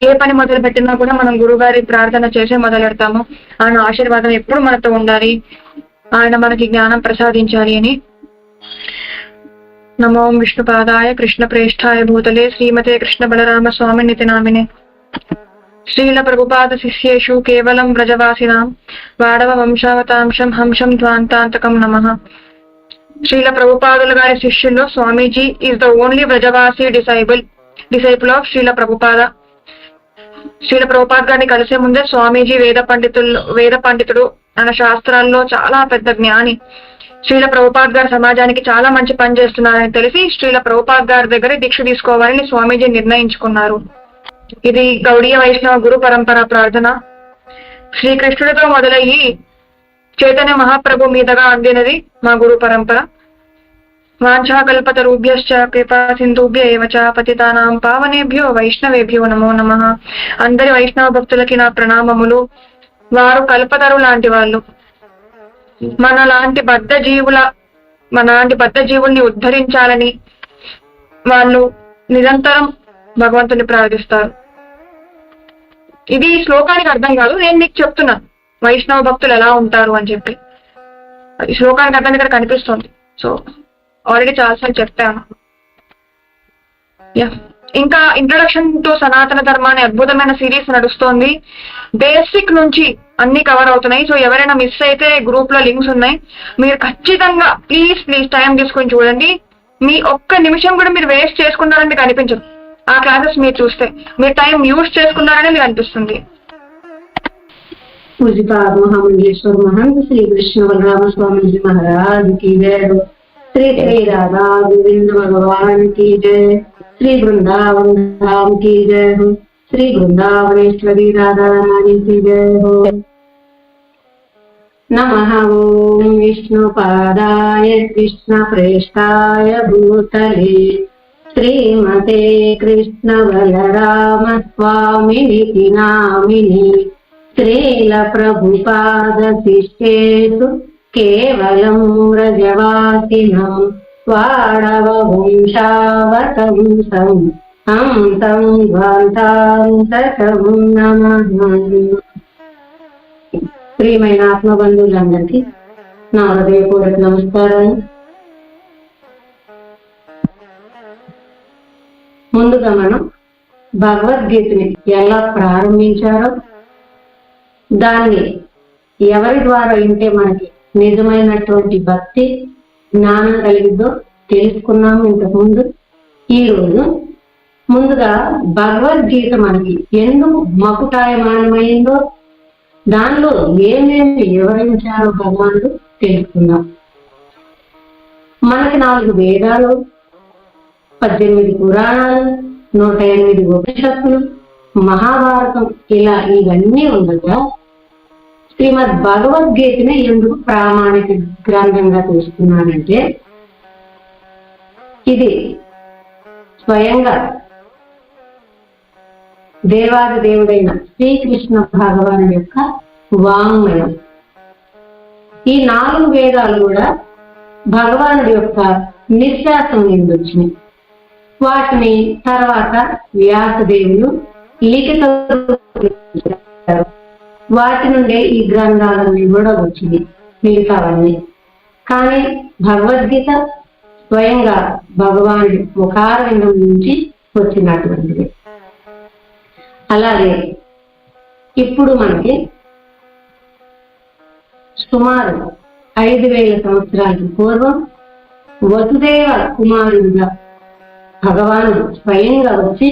ఏ పని మొదలు పెట్టినా కూడా మనం గురుగారి ప్రార్థన చేసే మొదలెడతాము. ఆయన ఆశీర్వాదం ఎప్పుడు మనతో ఉండాలి, ఆయన మనకి జ్ఞానం ప్రసాదించాలి అని. నమో విష్ణుపాదాయ కృష్ణ ప్రేష్ఠాయ భూతలే శ్రీమతే కృష్ణ బలరామ స్వామి నితి నామినే. శ్రీల ప్రభుపాద శిష్యేషు కేవలం వ్రజవాసినాం వాడవ వంశావతాంశం హంసం ధ్వాంతాంతకం నమః. శ్రీల ప్రభుపాదుల గారి శిష్యుల్లో Swamiji is the only Vrajavasi disciple of Srila Prabhupada. Srila Prabhupad గారిని కలిసే ముందే స్వామీజీ వేద పండితుడు, ఆయన శాస్త్రాల్లో చాలా పెద్ద జ్ఞాని. శ్రీల ప్రభుపాద్ గారు సమాజానికి చాలా మంచి పని చేస్తున్నారని తెలిసి శ్రీల ప్రభుపాద్ గారి దగ్గర దీక్ష తీసుకోవాలని స్వామీజీ నిర్ణయించుకున్నారు. ఇది గౌడీయ వైష్ణవ గురు పరంపర ప్రార్థన. శ్రీకృష్ణుడితో మొదలయ్యి చైతన్య మహాప్రభు మీదుగా అందినది మా గురు పరంపర. వాంఛాకల్పతరుభ్యశ్చ కృపా సింధుభ్య ఏవ చ పతితానాం పావనేభ్యో వైష్ణవేభ్యో నమో నమః. అందరి వైష్ణవ భక్తులకి నా ప్రణామములు. వారు కల్పతరు లాంటి వాళ్ళు. మనలాంటి బద్ధ జీవుల్ని ఉద్ధరించాలని వాళ్ళు నిరంతరం భగవంతుని ప్రార్థిస్తారు. ఇది ఈ శ్లోకానికి అర్థం కాదు, నేను మీకు చెప్తున్నా వైష్ణవ భక్తులు ఎలా ఉంటారు అని చెప్పి. ఈ శ్లోకానికి అర్థం ఇక్కడ కనిపిస్తుంది. సో ఆల్రెడీ చాలాసార్లు చెప్పాను. ఇంకా ఇంట్రొడక్షన్ టు సనాతన ధర్మ అనే అద్భుతమైన సిరీస్ నడుస్తోంది. బేసిక్ నుంచి అన్ని కవర్ అవుతున్నాయి. సో ఎవరైనా మిస్ అయితే గ్రూప్ లో లింక్స్ ఉన్నాయి, మీరు ఖచ్చితంగా ప్లీజ్ టైం తీసుకొని చూడండి. మీ ఒక్క నిమిషం కూడా మీరు వేస్ట్ చేసుకున్నారని మీకు అనిపించదు. ఆ క్లాసెస్ మీరు చూస్తే మీరు టైం యూజ్ చేసుకున్నారని మీకు అనిపిస్తుంది. पूज्यपाद महामंडलेश्वर महंत श्री कृष्ण बलराम स्वामी जी महाराज की जय। श्री श्री राधा गोविंद भगवान की जय। श्री वृंदावन धाम की जय हो। श्री वृंदावनेश्वरी राधा रानी की जय हो। नमः ओम विष्णुपादाय कृष्ण प्रेष्ठाय भूतले श्रीमते कृष्ण बलराम स्वामिनिति नामिने श्रील प्रभुपाद शिष्येषु केवलं व्रजवासिनं वाडव वंशावतंसं हंसं ध्वांतांतकं नमः। ప్రియమైన ఆత్మబంధువులందరికీ నా హృదయపూర్వక నమస్కారం. ముందుగా మనం భగవద్గీతని ఎలా ప్రారంభించారో, దాన్ని ఎవరి ద్వారా వింటే మనకి నిజమైనటువంటి భక్తి జ్ఞానం కలిగిద్దో తెలుసుకున్నాము ఇంతకుముందు. ఈరోజు ముందుగా భగవద్గీత మనకి ఎందుకు మకుటాయమానమైందో, దానిలో ఏమేమి వివరించారో భగవానుడు తెలుసుకుందాం. మనకి 4 వేదాలు, 18 పురాణాలు, 108 ఉపనిషత్తులు, మహాభారతం, ఇలా ఇవన్నీ ఉండగా శ్రీమద్ భగవద్గీతని ఎందుకు ప్రామాణిక గ్రంథంగా తీసుకున్నానంటే, ఇది స్వయంగా దేవాది దేవుడైన శ్రీకృష్ణ భగవానుడి యొక్క వాంగ్మయం. ఈ 4 వేదాలు కూడా భగవానుడి యొక్క నిశ్వాసం నుండి వచ్చినాయి. వాటిని తర్వాత వ్యాసదేవులు లిఖిత వాటి నుండే ఈ గ్రంథాలన్నీ కూడా వచ్చింది మిగతావన్నీ. కానీ భగవద్గీత స్వయంగా భగవానుడి ముఖారవిందం నుంచి వచ్చినటువంటిది. అలాగే ఇప్పుడు మనకి సుమారు 5000 సంవత్సరాలకు పూర్వం వసుదేవ కుమారుడుగా భగవాను స్వయంగా వచ్చి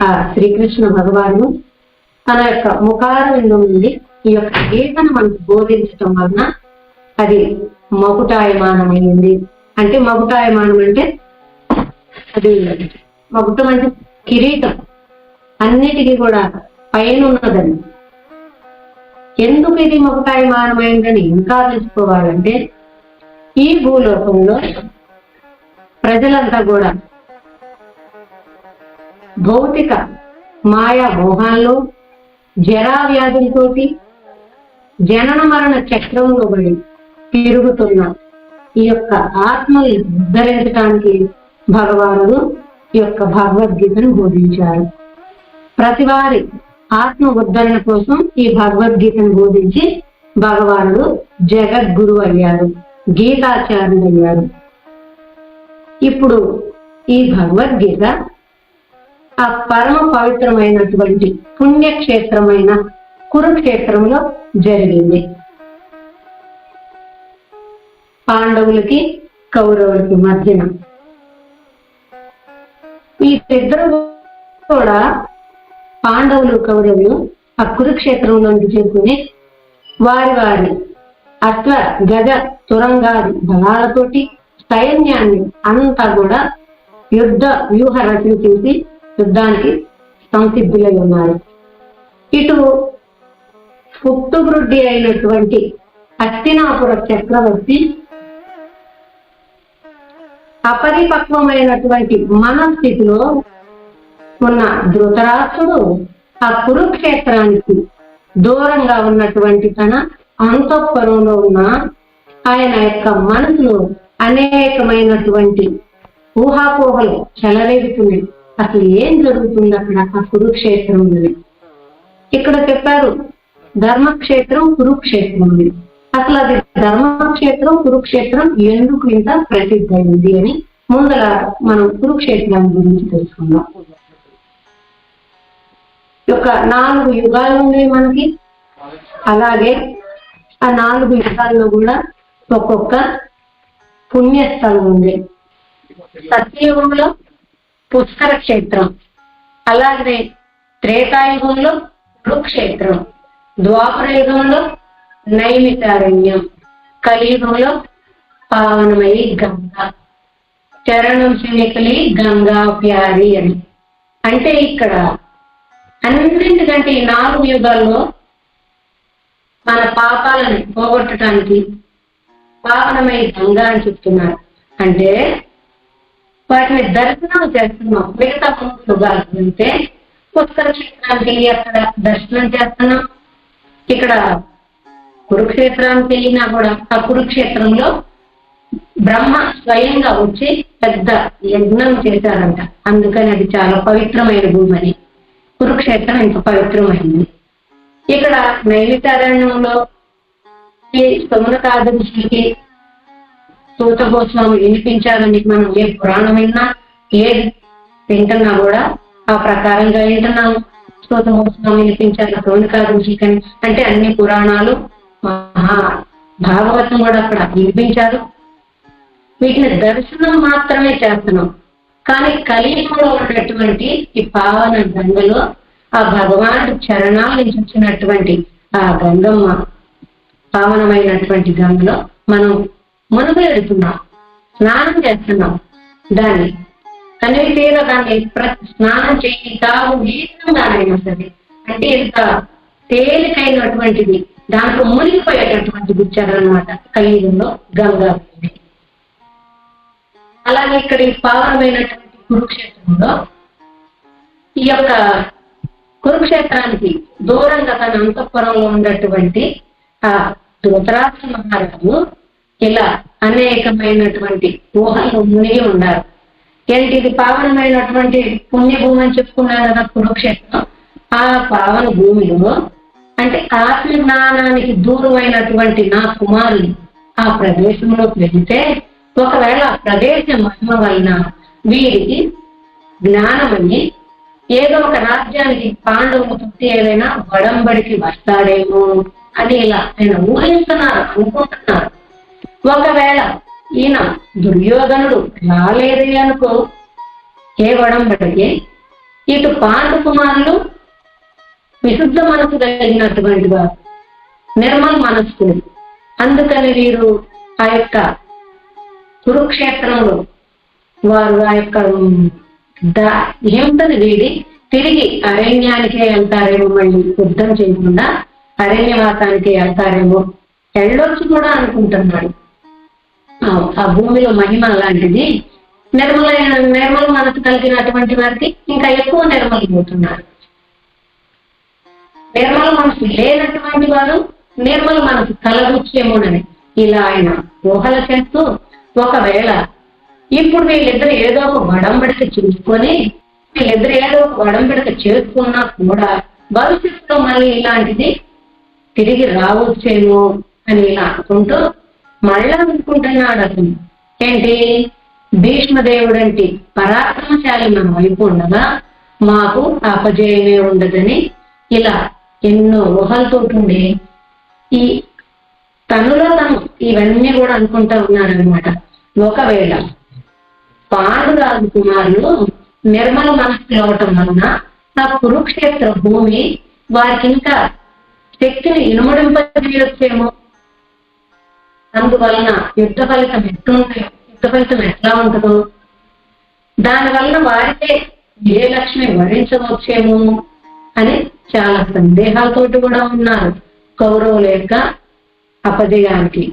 ఆ శ్రీకృష్ణ భగవాను తన యొక్క ముఖారవిందం నుండి ఈ యొక్క గీతను మనకు బోధించటం వలన అది మకుటాయమానమైంది. అంటే మకుటాయమానం అంటే అది మకుటం అంటే కిరీటం, అన్నిటికీ కూడా పైన ఉన్నదని. ఎందుకు ఇది మకుటాయమానమైందని ఇంకా తెలుసుకోవాలంటే, ఈ భూలోకంలో ప్రజలంతా కూడా భౌతిక మాయా మోహాల్లో జరా వ్యాధులతోటి జనన మరణ చక్రంలో పడి తిరుగుతున్న ఈ యొక్క ఆత్మని ఉద్ధరించడానికి భగవానుడు ఈ యొక్క భగవద్గీతను బోధించారు. ప్రతివారి ఆత్మ ఉద్ధరణ కోసం ఈ భగవద్గీతను బోధించి భగవానుడు జగద్గురు అయ్యారు, గీతాచార్యుడు అయ్యారు. ఇప్పుడు ఈ భగవద్గీత ఆ పరమ పవిత్రమైనటువంటి పుణ్యక్షేత్రమైన కురుక్షేత్రంలో జరిగింది. పాండవులకి కౌరవులకి మధ్యన వీరిద్దరు కూడా పాండవులు కౌరవులు ఆ కురుక్షేత్రంలోకి చేరుకుని వారి వారి అశ్వ గజ తురంగాది బలాలతోటి సైన్యాన్ని అంతా కూడా యుద్ధ వ్యూహ రచన చేసి యుద్ధానికి సంసిద్ధులై ఉన్నారు. ఇటు పుట్టువృద్ధి అయినటువంటి హస్తినాపుర చక్రవర్తి అపరిపక్వమైనటువంటి మనస్థితిలో ఉన్న ధృతరాష్ట్రుడు ఆ కురుక్షేత్రానికి దూరంగా ఉన్నటువంటి తన అంతఃపురంలో ఉన్న ఆయన యొక్క మనసులో అనేకమైనటువంటి ఊహాపోహలు చెలరేగుతున్నాయి. అసలు ఏం జరుగుతుంది అక్కడ ఆ కురుక్షేత్రంలో? ఇక్కడ చెప్పారు ధర్మక్షేత్రం కురుక్షేత్రం అని. అసలు అది ధర్మక్షేత్రం కురుక్షేత్రం ఎందుకు ఇంత ప్రసిద్ధి అయింది అని ముందర మనం కురుక్షేత్రం గురించి తెలుసుకుందాం. ఒక 4 యుగాలు ఉన్నాయి మనకి. అలాగే ఆ 4 యుగాల్లో కూడా ఒక్కొక్క పుణ్యస్థలం ఉంది. సత్యయుగంలో పుష్కర క్షేత్రం, అలాగే త్రేతాయుగంలో కురుక్షేత్రం, ద్వాపర యుగంలో నైమితారణ్యం, కలియుగంలో పావనమయి గంగా, చరణం శనికలి గంగా ప్యారి అని. అంటే ఇక్కడ అన్నింటికంటే ఈ 4 యుగాల్లో మన పాపాలను పోగొట్టడానికి పావనమై గంగా అని చెప్తున్నారు. అంటే వాటిని దర్శనం చేస్తున్నాం. మిగతా 3 యుగాలు అంటే పుష్కర క్షేత్రానికి వెళ్ళి అక్కడ దర్శనం చేస్తున్నాం. ఇక్కడ కురుక్షేత్రానికి వెళ్ళినా కూడా ఆ కురుక్షేత్రంలో బ్రహ్మ స్వయంగా వచ్చి పెద్ద యజ్ఞం చేశారంట. అందుకని అది చాలా పవిత్రమైన భూమి అని కురుక్షేత్రం ఇంత పవిత్రమైంది. ఇక్కడ నైమితారణ్యంలో ఈ సమునకాదశికి సూత గోస్వామి వినిపించాలని మనం ఏ పురాణం విన్నా ఏది వింటున్నా కూడా ఆ ప్రకారంగా వింటున్నాము. సూత గోస్వామి వినిపించాలి సమునకాదశికని అంటే అన్ని పురాణాలు మహా భాగవతం కూడా అక్కడ వినిపించారు. వీటిని దర్శనం మాత్రమే చేస్తున్నాం. కానీ కలియుగంలో ఉన్నటువంటి ఈ పావన గంగలో ఆ భగవానుడు చరణాల నుంచి వచ్చినటువంటి ఆ గంగమ్మ పావనమైనటువంటి గంగలో మనం మునుగు వెళుతున్నాం, స్నానం చేస్తున్నాం. దాన్ని కనివి తీర దాన్ని స్నానం చేసి తాగు జీవితంగానైనా సరే అంటే ఇంత తేలికైనటువంటిది దాంట్లో మునిగిపోయేటటువంటిది చరణమాట కలియుగంలో గంగా. అలాగే ఇక్కడ ఈ పావనమైనటువంటి కురుక్షేత్రంలో ఈ యొక్క కురుక్షేత్రానికి దూరంగా తన అంతఃపురంలో ఉన్నటువంటి ఆ ధృతరాష్ట్ర మహారాజు ఇలా అనేకమైనటువంటి ఊహలు మునిగి ఉన్నారు. ఏంటి ఇది పావనమైనటువంటి పుణ్యభూమి అని చెప్పుకున్నాను కదా కురుక్షేత్రం. ఆ పావన భూమిలో అంటే ఆత్మ జ్ఞానానికి దూరమైనటువంటి నా కుమారులు ఆ ప్రదేశంలోకి వెళితే ఒకవేళ ఆ ప్రదేశ మహిమ వలన వీరికి జ్ఞానమని ఏదో ఒక రాజ్యానికి పాండవులతో ఏదైనా వడంబడికి వస్తాడేమో అని ఇలా ఆయన ఊహిస్తున్నారు, అనుకుంటున్నారు. ఒకవేళ ఈయన దుర్యోధనుడు రాలేదు అనుకో ఏ వడంబడికి ఇటు పాండు కుమారులు విశుద్ధ మనసు కలిగినటువంటి వారు, నిర్మల మనస్కులు. అందుకని వీరు ఆ యొక్క కురుక్షేత్రంలో వారు ఆ యొక్క హింసని వీడి తిరిగి అరణ్యానికే వెళ్తారేమో, మళ్ళీ యుద్ధం చేయకుండా అరణ్యవాసానికి వెళ్తారేమో, వెళ్ళొచ్చు కూడా అనుకుంటున్నాడు. ఆ భూమిలో మహిమ అలాంటిది. నిర్మల మనసు కలిగినటువంటి వారికి ఇంకా ఎక్కువ నిర్మలిపోతున్నారు. నిర్మల మనసు లేనటువంటి వారు నిర్మల మనసు కలగొచ్చేమోనని ఇలా ఆయన ఊహలు చేస్తూ ఒకవేళ ఇప్పుడు వీళ్ళిద్దరు ఏదో ఒక వడంబడికి చూసుకొని వీళ్ళిద్దరు ఏదో ఒక వడంబిడక చేసుకున్నా కూడా భవిష్యత్తులో మళ్ళీ ఇలాంటిది తిరిగి రావచ్చేమో అని ఇలా అనుకుంటూ మళ్ళా అనుకుంటున్నాడు అతను. ఏంటి, భీష్మదేవుడంటి పరాక్రమశాలి మన వైపు ఉండగా మాకు అపజయమే ఉండదని ఇలా ఎన్నో ఊహలతోటి ఈ తనులో తను ఇవన్నీ కూడా అనుకుంటా ఉన్నారనమాట. ఒకవేళ పాండురాజు కుమారులు నిర్మల మనస్సు అవటం వలన ఆ కురుక్షేత్ర భూమి వారికి ఇంకా శక్తిని ఇనుమడింపజేయొచ్చేమో, అందువలన యుద్ధ ఫలితం ఎట్లా ఉంటుందో, దానివలన వారికే విజయలక్ష్మి వరించవచ్చేమో అని చాలా సందేహాలతోటి కూడా ఉన్నారు కౌరవుల యొక్క అపజయానికి.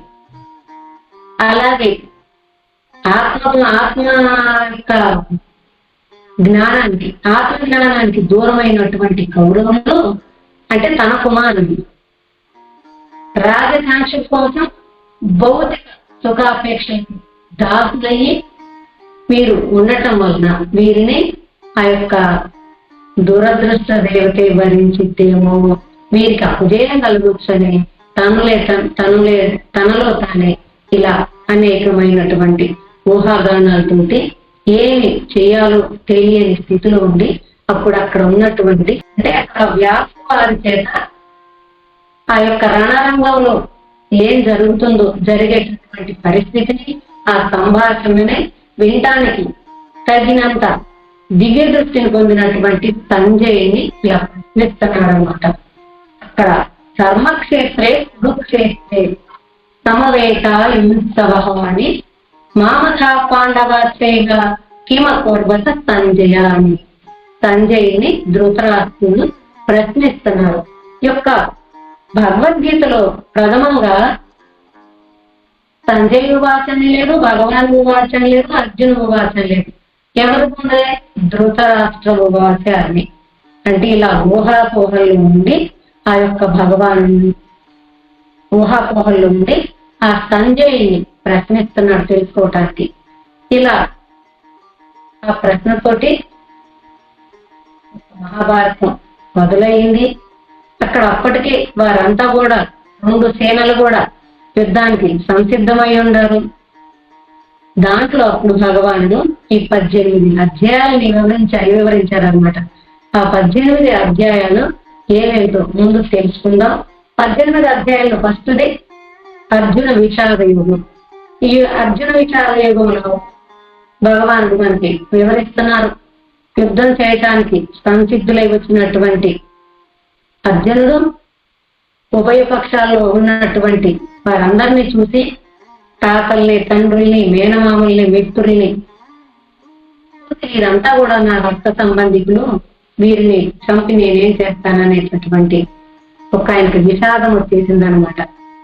అలాగే ఆత్మ యొక్క జ్ఞానానికి, ఆత్మ జ్ఞానానికి దూరమైనటువంటి కౌరవులు అంటే తన కుమారులు రాజకాంక్ష కోసం భౌతిక సుఖాపేక్ష దాసులయ్యి వీరు ఉండటం వలన వీరిని ఆ యొక్క దురదృష్ట దేవతే భరించిద్దేమో, వీరికి అపజయం కలగొచ్చని తనలో తానే ఇలా అనేకమైనటువంటి ఊహాగానాలతోటి ఏమి చేయాలో తెలియని స్థితిలో ఉండి అప్పుడు అక్కడ ఉన్నటువంటి అంటే అక్కడ వ్యాస వారి చేత ఆ యొక్క రణరంగంలో ఏం జరుగుతుందో జరిగేటటువంటి పరిస్థితిని, ఆ సంభాషణని వినటానికి తగినంత దివ్య దృష్టిని పొందినటువంటి సంజయుని ఇలా ప్రశ్నిస్తున్నారన్నమాట. అక్కడ ధర్మక్షేత్రే కురుక్షేత్రే సమవేత యుత్సవ అని మామథా పాండవాచేగా కిమకూర్వత సంజయ అని సంజయుని ధృతరాష్ట్రుడు ప్రశ్నిస్తున్నారు. యొక్క భగవద్గీతలో ప్రథమంగా సంజయ్ ఉవాచన లేదు, భగవాన్ ఉవాచన లేదు, అర్జున ఉవాచన లేదు. ఎవరికి ధృతరాష్ట్ర ఉవాచ అని. అంటే ఇలా ఊహాపోహల్లో ఉండి ఆ యొక్క భగవాను ఊహాపోహల్లో ఉండి ఆ సంజయ్ని ప్రశ్నిస్తున్నాడు తెలుసుకోవటానికి. ఇలా ఆ ప్రశ్నతోటి మహాభారతం మొదలైంది. అక్కడ అప్పటికే వారంతా కూడా 2 సేనలు కూడా యుద్ధానికి సంసిద్ధమై ఉన్నారు. దాంట్లో అప్పుడు భగవానుడు ఈ 18 అధ్యాయాలని వివరించారనమాట. ఆ 18 అధ్యాయాలు ఏవేంటో ముందు తెలుసుకుందాం. 18 అధ్యాయంలో ఫస్ట్ది అర్జున విషాద యుగం. ఈ అర్జున విషాద యుగంలో భగవానుడు మనకి వివరిస్తున్నారు. యుద్ధం చేయటానికి సంసిద్ధులై వచ్చినటువంటి అర్జునుడు ఉభయ పక్షాల్లో ఉన్నటువంటి వారందరినీ చూసి తాతల్ని, తండ్రుల్ని, మేనమామల్ని, మిత్రుల్ని వీరంతా కూడా నా రక్త సంబంధికులు, వీరిని చంపి నేనేం చేస్తాననేటటువంటి ఒక ఆయనకి విషాదం వచ్చేసిందనమాట.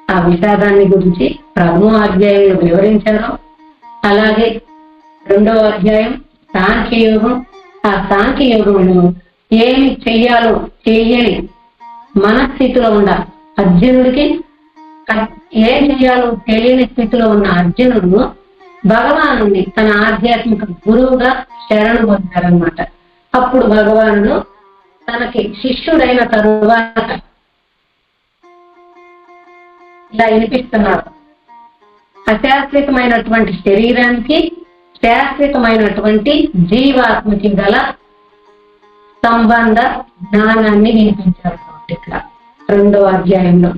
ఆ విషాదాన్ని గురించి 1వ అధ్యాయంలో వివరించారు. అలాగే 2వ అధ్యాయం సాంఖ్యయోగం. ఆ సాంఖ్యయోగంలో ఏమి చెయ్యాలో తెలియని మనస్థితిలో ఉన్న అర్జునుడికి, ఏం చెయ్యాలో తెలియని స్థితిలో ఉన్న అర్జునుడు భగవానుడిని తన ఆధ్యాత్మిక గురువుగా శరణు పొందారనమాట. అప్పుడు భగవానుడు తనకి శిష్యుడైన తరువాత ఇలా వినిపిస్తున్నారు. అశాశ్వతమైనటువంటి శరీరానికి శాశ్వతమైనటువంటి జీవాత్మకి గల సంబంధ జ్ఞానాన్ని వినిపించారు ఇక్కడ 2వ అధ్యాయంలో.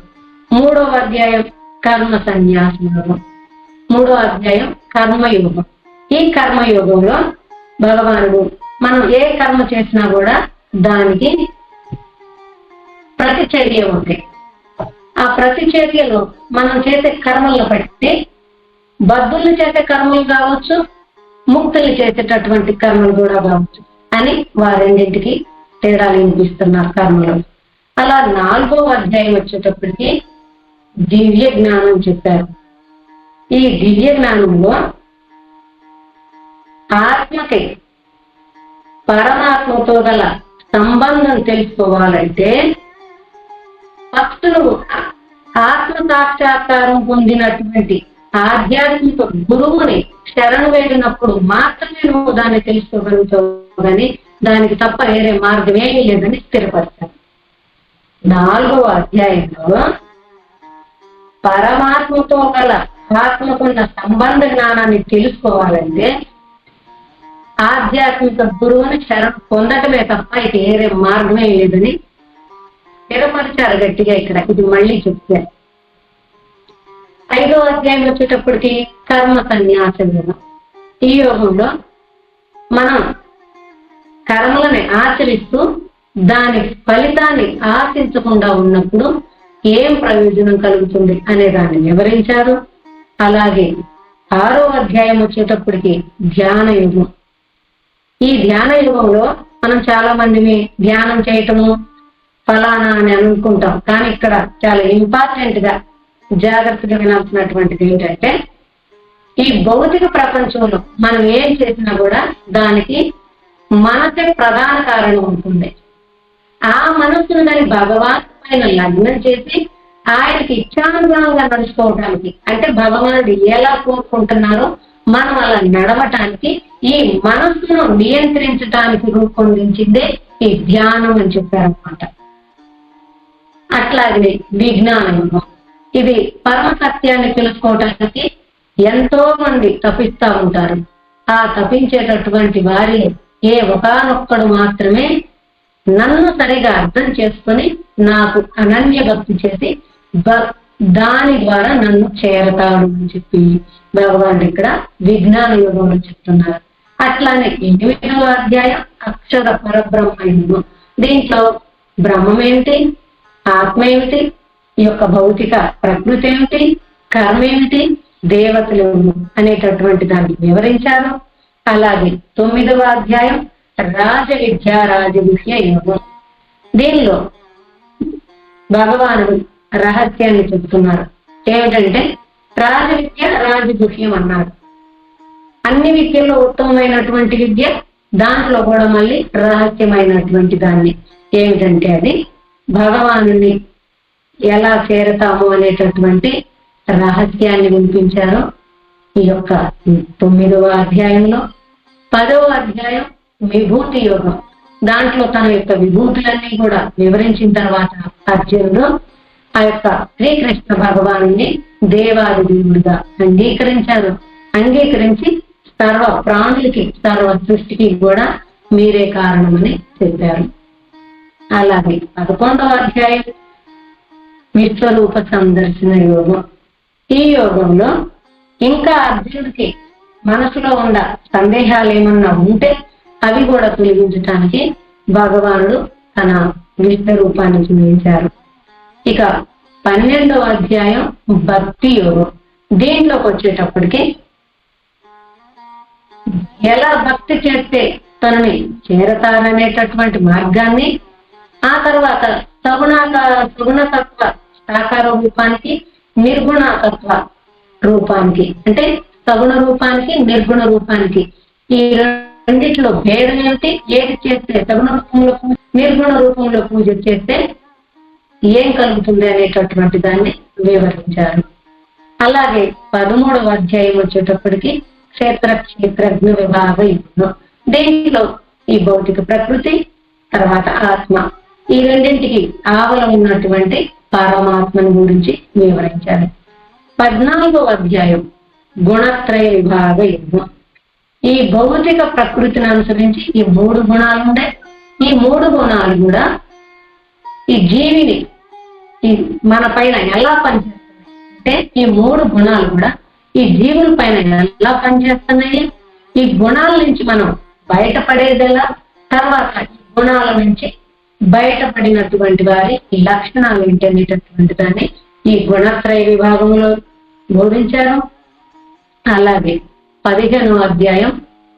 3వ అధ్యాయం కర్మ సన్యాస యోగం. 3వ అధ్యాయం కర్మయోగం. ఈ కర్మయోగంలో భగవానుడు మనం ఏ కర్మ చేసినా కూడా దానికి ప్రతిచర్య ఉంది. ఆ ప్రతిచర్యలో మనం చేసే కర్మలను బట్టి బద్ధుల్ని చేసే కర్మలు కావచ్చు, ముక్తులు చేసేటటువంటి కర్మలు కూడా కావచ్చు అని వారెండింటికి తేడాలు వినిపిస్తున్నారు కర్మలో. అలా 4వ అధ్యాయం వచ్చేటప్పటికి దివ్య జ్ఞానం చెప్పారు. ఈ దివ్య జ్ఞానంలో ఆత్మకి పరమాత్మతో గల సంబంధం తెలుసుకోవాలంటే ఫస్ట్ నువ్వు ఆత్మ సాక్షాత్కారం పొందినటువంటి ఆధ్యాత్మిక గురువుని శరణు వేడినప్పుడు మాత్రమే నువ్వు దాన్ని తెలుసుకోగలుగుతావు. కానీ దానికి తప్ప వేరే మార్గం ఏమీ లేదని స్థిరపడతారు. 4వ అధ్యాయంలో పరమాత్మతో గల ఆత్మకున్న సంబంధ జ్ఞానాన్ని తెలుసుకోవాలంటే ఆధ్యాత్మిక గురువుని శరణ్ పొందటమే తప్ప ఇక వేరే మార్గమే లేదని స్థిరపరిచారు గట్టిగా. ఇక్కడ ఇది మళ్ళీ చెప్తారు. 5వ అధ్యాయం వచ్చేటప్పటికి కర్మ సన్యాస యోగం. ఈ యోగంలో మనం కర్మలని ఆచరిస్తూ దాని ఫలితాన్ని ఆశించకుండా ఉన్నప్పుడు ఏం ప్రయోజనం కలుగుతుంది అనే దాన్ని వివరించారు. అలాగే 6వ అధ్యాయం వచ్చేటప్పటికి ధ్యాన యుగం. ఈ ధ్యాన యుగంలో మనం చాలా మందిని ధ్యానం చేయటము ఫలానా అని అనుకుంటాం, కానీ ఇక్కడ చాలా ఇంపార్టెంట్ గా జాగ్రత్తగా వినాల్సినటువంటిది ఏంటంటే ఈ భౌతిక ప్రపంచంలో మనం ఏం చేసినా కూడా దానికి మనసే ప్రధాన కారణం ఉంటుంది. ఆ మనస్సును దాని భగవాన్ పైన లగ్నం చేసి ఆయనకి ఇచ్చానుగుణంగా నడుచుకోవడానికి, అంటే భగవానుడు ఎలా కోరుకుంటున్నారో మనం అలా నడవటానికి ఈ మనస్సును నియంత్రించడానికి రూపొందించిందే ఈ ధ్యానం అని చెప్పారనమాట. అట్లాగే విజ్ఞాన యుగం. ఇది పరమ సత్యాన్ని తెలుసుకోవటానికి ఎంతో మంది తపిస్తా ఉంటారు. ఆ తపించేటటువంటి వారి ఏ ఒకానొక్కడు మాత్రమే నన్ను సరిగా అర్థం చేసుకుని నాకు అనన్య భక్తి చేసి దాని ద్వారా నన్ను చేరతాడు అని చెప్పి భగవానుడు ఇక్కడ విజ్ఞాన యుగంలో చెప్తున్నారు. అట్లానే 8వ అధ్యాయం అక్షర పరబ్రహ్మ యుగం. దీంట్లో బ్రహ్మం ఏమిటి, ఆత్మ ఏమిటి, ఈ యొక్క భౌతిక ప్రకృతి ఏమిటి, కర్మ ఏమిటి, దేవతలు అనేటటువంటి దాన్ని వివరించారు. అలాగే 9వ అధ్యాయం రాజ విద్య రాజవిద్య యోగం. దీనిలో భగవానుడు రహస్యాన్ని చెబుతున్నారు. ఏమిటంటే రాజవిద్య రాజగుహ్యం అన్నారు. అన్ని విద్యల్లో ఉత్తమమైనటువంటి విద్య, దాంట్లో కూడా మళ్ళీ రహస్యమైనటువంటి దాన్ని ఏమిటంటే అది భగవానుని ఎలా చేరతాము అనేటటువంటి రహస్యాన్ని వినిపించారు ఈ యొక్క 9వ అధ్యాయంలో. 10వ అధ్యాయం విభూతి యోగం. దాంట్లో తన యొక్క విభూతులన్నీ కూడా వివరించిన తర్వాత అర్జునుడు ఆ యొక్క శ్రీకృష్ణ భగవానుని దేవాది దేవుడిగా అంగీకరించి సర్వ ప్రాణులకి సర్వ సృష్టికి కూడా మీరే కారణమని చెప్పారు. అలాగే 11వ అధ్యాయం విశ్వరూప సందర్శన యోగం. ఈ యోగంలో ఇంకా అర్జునుడికి మనసులో ఉన్న సందేహాలు ఏమన్నా ఉంటే అవి కూడా తొలగించడానికి భగవానుడు తన విశ్వరూపాన్ని చూపించారు. ఇక 12వ అధ్యాయం భక్తి యోగం. దీంట్లోకి వచ్చేటప్పటికి ఎలా భక్తి చేస్తే తనని చేరతారనేటటువంటి మార్గాన్ని, ఆ తర్వాత సగుణతత్వ సాకార రూపానికి, నిర్గుణతత్వ రూపానికి, అంటే సగుణ రూపానికి నిర్గుణ రూపానికి ఈ రెండిట్లో భేదం ఏమిటి, ఏది చేస్తే సగుణ రూపంలో నిర్గుణ రూపంలో పూజ చేస్తే ఏం కలుగుతుంది అనేటటువంటి దాన్ని వివరించారు. అలాగే 13వ అధ్యాయం వచ్చేటప్పటికి క్షేత్రజ్ఞ విభాగ యుగం. దీంట్లో ఈ భౌతిక ప్రకృతి తర్వాత ఆత్మ, ఈ రెండింటికి ఆవల ఉన్నటువంటి పరమాత్మని గురించి వివరించారు. 14వ అధ్యాయం గుణత్రయ విభాగ యుగం. ఈ భౌతిక ప్రకృతిని అనుసరించి ఈ 3 గుణాలు ఉన్నాయి. ఈ 3 గుణాలు కూడా ఈ జీవిని మన పైన ఎలా పనిచేస్తున్నాయి అంటే ఈ 3 గుణాలు కూడా ఈ జీవుల పైన ఎలా పనిచేస్తున్నాయి, ఈ గుణాల నుంచి మనం బయటపడేదెలా, తర్వాత ఈ గుణాల నుంచి బయటపడినటువంటి వారి లక్షణాలు ఏంటనేటటువంటి దాన్ని ఈ గుణత్రయ విభాగంలో బోధించారు. అలాగే 15వ అధ్యాయం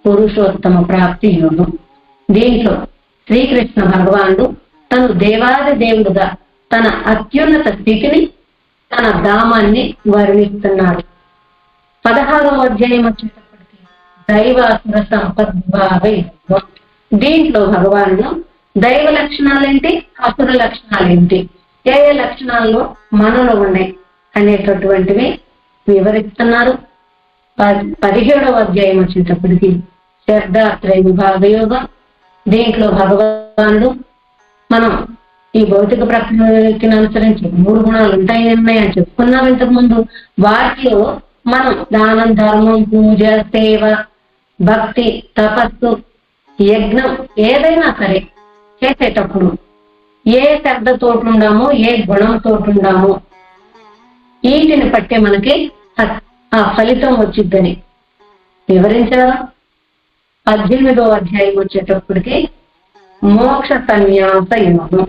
పురుషోత్తమ ప్రాప్తి యోగం. దీంట్లో శ్రీకృష్ణ భగవానుడు తను దేవాది దేవుడుగా తన అత్యున్నత స్థితిని, తన ధామాన్ని వర్ణిస్తున్నారు. 16వ అధ్యాయం వచ్చేటప్పటికి దైవాసుర సంపద్భావ యోగం. దీంట్లో భగవానుడు దైవ లక్షణాలేంటి, అసుర లక్షణాలేంటి, ఏ ఏ లక్షణాల్లో మనలో ఉన్నాయి అనేటటువంటివి వివరిస్తున్నారు. 17వ అధ్యాయం వచ్చేటప్పటికి శ్రద్ధాత్రయ విభాగ యోగం. దీంట్లో భగవానుడు మనం ఈ భౌతిక ప్రకృతిని అనుసరించి 3 గుణాలు ఉంటాయని అని చెప్పుకున్నాం ఇంతకు ముందు. వాటిలో మనం దానం, ధర్మం, పూజ, సేవ, భక్తి, తపస్సు, యజ్ఞం ఏదైనా సరే చేసేటప్పుడు ఏ శ్రద్ధతో ఉండామో, ఏ గుణంతో ఉండామో వీటిని బట్టే మనకి ఆ ఫలితం వచ్చిద్దని వివరించారు. 18వ అధ్యాయం వచ్చేటప్పటికి మోక్ష సన్యాస యోగం.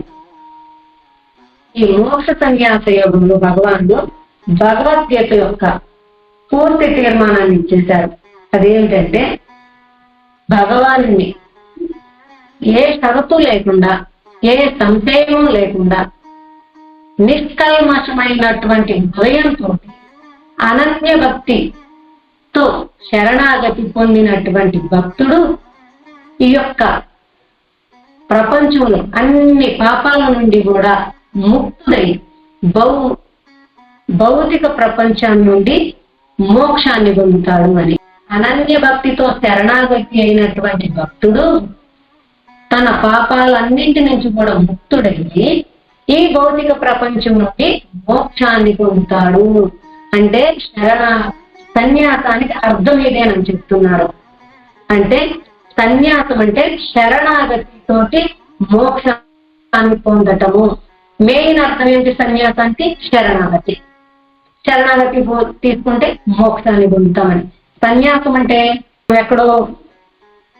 ఈ మోక్ష సన్యాస యోగంలో భగవానుడు భగవద్గీత యొక్క పూర్తి తీర్మానాన్ని ఇచ్చేశారు. అదేంటంటే భగవానుని ఏ షరతు లేకుండా, ఏ సంశయం లేకుండా నిష్కల్మషమైనటువంటి హృదయంతో అనన్య భక్తితో శరణాగతి పొందినటువంటి భక్తుడు ఈ యొక్క ప్రపంచంలో అన్ని పాపాల నుండి కూడా ముక్తుడై భౌతిక ప్రపంచం నుండి మోక్షాన్ని పొందుతాడు అని. అనన్య భక్తితో శరణాగతి అయినటువంటి భక్తుడు తన పాపాలన్నింటి నుంచి కూడా ముక్తుడయ్యి ఈ భౌతిక ప్రపంచం నుండి మోక్షాన్ని పొందుతాడు. అంటే సన్యాసానికి అర్థం ఇదేనని చెప్తున్నారు. అంటే సన్యాసం అంటే శరణాగతితోటి మోక్షాన్ని పొందటము. మెయిన్ అర్థం ఏంటి సన్యాసానికి? శరణాగతి. శరణాగతి తీసుకుంటే మోక్షాన్ని పొందుతామని. సన్యాసం అంటే ఎక్కడో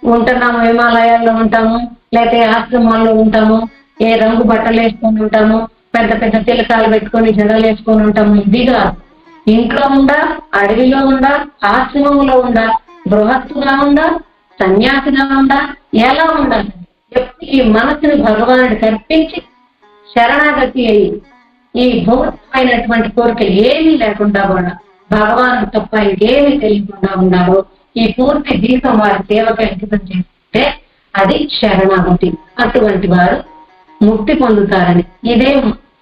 ఉంటున్నాము, హిమాలయాల్లో ఉంటాము, లేకపోతే ఆశ్రమాల్లో ఉంటాము, ఏ రంగు బట్టలు వేసుకొని ఉంటాము, పెద్ద పెద్ద తిలకాలు పెట్టుకొని జడలు వేసుకొని ఉంటాము. ఇది కాదు. ఇంట్లో ఉందా, అడవిలో ఉందా, ఆశ్రమంలో ఉందా, గృహస్థుగా ఉందా, సన్యాసిగా ఉందా, ఎలా ఉండాలి? ఈ మనసుని భగవానుడికి అర్పించి శరణాగతి అయ్యి ఈ భౌతికమైనటువంటి కోరికలు ఏమీ లేకుండా కూడా భగవాను తప్ప ఇంకేమీ తెలియకుండా ఉన్నారో ఈ పూర్తి జీవితం వారి సేవకు అంకితం చేస్తే అది శరణాగతి. అటువంటి వారు ముక్తి పొందుతారని ఇదే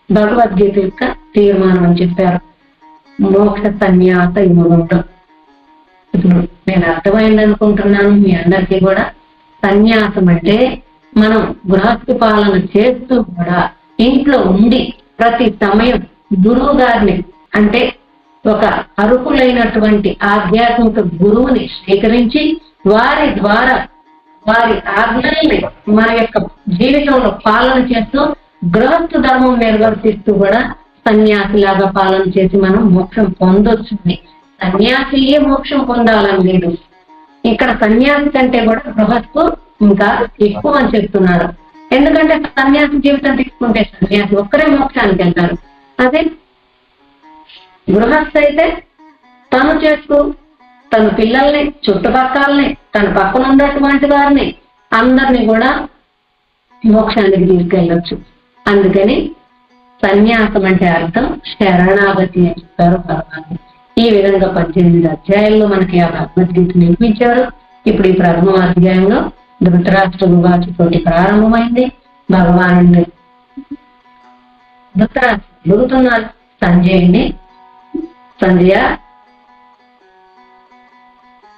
భగవద్గీత యొక్క తీర్మానం అని చెప్పారు. మోక్ష సన్యాస యోగం. ఇప్పుడు నేను అర్థమైంది అనుకుంటున్నాను మీ అందరికీ కూడా. సన్యాసం అంటే మనం గృహస్థు పాలన చేస్తూ కూడా ఇంట్లో ఉండి ప్రతి సమయం గురువు గారిని, అంటే ఒక అర్హులైనటువంటి ఆధ్యాత్మిక గురువుని స్వీకరించి వారి ద్వారా వారి ఆజ్ఞల్ని మన యొక్క జీవితంలో పాలన చేస్తూ గృహస్థు ధర్మం నిర్వర్తిస్తూ కూడా సన్యాసిలాగా పాలన చేసి మనం మోక్షం పొందొచ్చు. సన్యాసియే మోక్షం పొందాలని లేదు. ఇక్కడ సన్యాసి కంటే కూడా గృహస్థు ఇంకా ఎక్కువ అని చెప్తున్నారు. ఎందుకంటే సన్యాసి జీవితం తీసుకుంటే సన్యాసి ఒక్కరే మోక్షానికి వెళ్తారు. అదే గృహస్థ అయితే తను చేస్తూ తన పిల్లల్ని, చుట్టుపక్కలని, తన పక్కన ఉన్నటువంటి వారిని అందరినీ కూడా మోక్షానికి తీసుకెళ్ళొచ్చు. అందుకని సన్యాసం అంటే అర్థం శరణాగతి అని చెప్పారు భగవాన్. ఈ విధంగా 18 అధ్యాయాల్లో మనకి ఆ భగవద్గీత నేర్పించారు. ఇప్పుడు ఈ ప్రథమ అధ్యాయంలో ధృతరాష్ట్ర వివాచతోటి ప్రారంభమైంది. భగవాను ధృతరాష్ట్ర అడుగుతున్నారు సంజయుని, సంజయ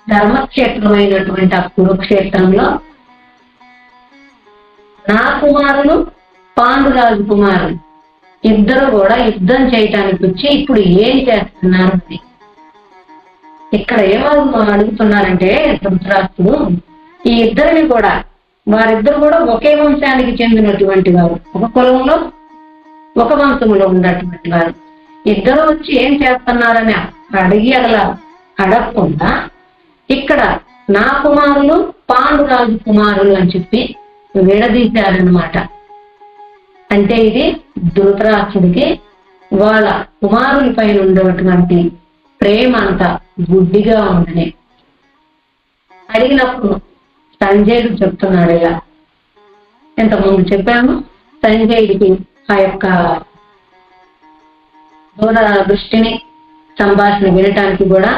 ధర్మక్షేత్రమైనటువంటి ఆ కురుక్షేత్రంలో నా కుమారులు పాండురాజు కుమారులు ఇద్దరు కూడా యుద్ధం చేయటానికి వచ్చి ఇప్పుడు ఏం చేస్తున్నారు? ఇక్కడ ఏమో అడుగుతున్నారంటే ధృతరాష్ట్రుడు ఈ ఇద్దరిని కూడా, వారిద్దరు కూడా ఒకే వంశానికి చెందినటువంటి వారు, ఒక కులంలో ఒక వంశంలో ఉన్నటువంటి వారు. ఇద్దరు వచ్చి ఏం చేస్తున్నారని అడగకుండా ఇక్కడ నా కుమారులు పాండురాజు కుమారులు అని చెప్పి విడదీశారన్నమాట. అంటే ఇది ధృతరాష్ట్రుడికి వాళ్ళ కుమారుల పైన ఉండేటువంటి ప్రేమ అంతా గుడ్డిగా ఉందని అడిగినప్పుడు సంజయుడు చెప్తున్నాడు. ఇలా ఇంతకుముందు చెప్పాము. సంజయుడికి ఆ యొక్క దూర దృష్టిని, సంభాషణ వినటానికి కూడా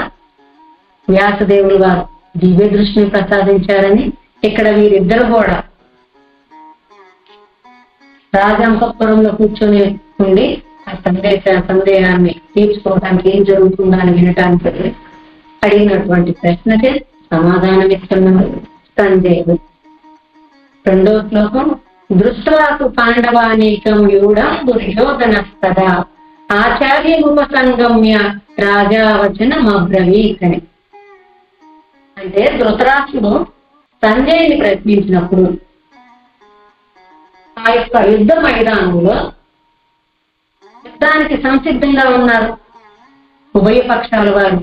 వ్యాసదేవులు వారు దివ్య దృష్టిని ప్రసాదించారని, ఇక్కడ వీరిద్దరు కూడా రాజంకపురంలో కూర్చొని ఉండి ఆ సందేహాన్ని తీర్చుకోవడానికి ఏం జరుగుతుందా అని వినటానికి అడిగినటువంటి ప్రశ్నకి సమాధానం ఇస్తున్నారు సంజయుడు. రెండో శ్లోకం దృష్ట్వాసు పాండవానీకం యూఢం దుర్యోధనస్తదా ఆచార్యముపసంగమ్య రాజావచనమబ్రవీత్ అని. అంటే ధృతరాష్ట్రుడు సంజయుని ప్రశ్నించినప్పుడు ఆ యొక్క యుద్ధ మైదానంలో యుద్ధానికి సంసిద్ధంగా ఉన్నారు ఉభయ పక్షాల వారు.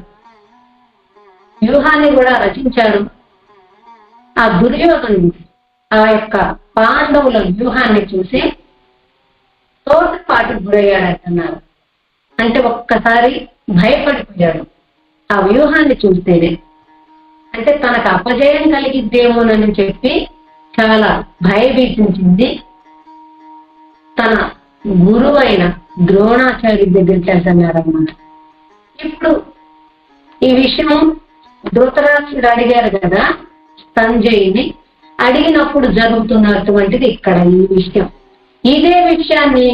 వ్యూహాన్ని కూడా రచించారు. ఆ దుర్యోధనుడు ఆ యొక్క పాండవుల వ్యూహాన్ని చూసి తోటపాటు గురయ్యాడంటున్నారు. అంటే ఒక్కసారి భయపడిపోయాడు ఆ వ్యూహాన్ని చూస్తేనే. అంటే తనకు అపజయం కలిగిద్దేమోనని చెప్పి చాలా భయభీతించింది. తన గురువైన ద్రోణాచార్య దగ్గరికి వెళ్తున్నారన్నమాట. ఇప్పుడు ఈ విషయం ధృతరాష్ట్రుడు అడిగారు కదా సంజయుని, అడిగినప్పుడు జరుగుతున్నటువంటిది ఇక్కడ ఈ విషయం. ఇదే విషయాన్ని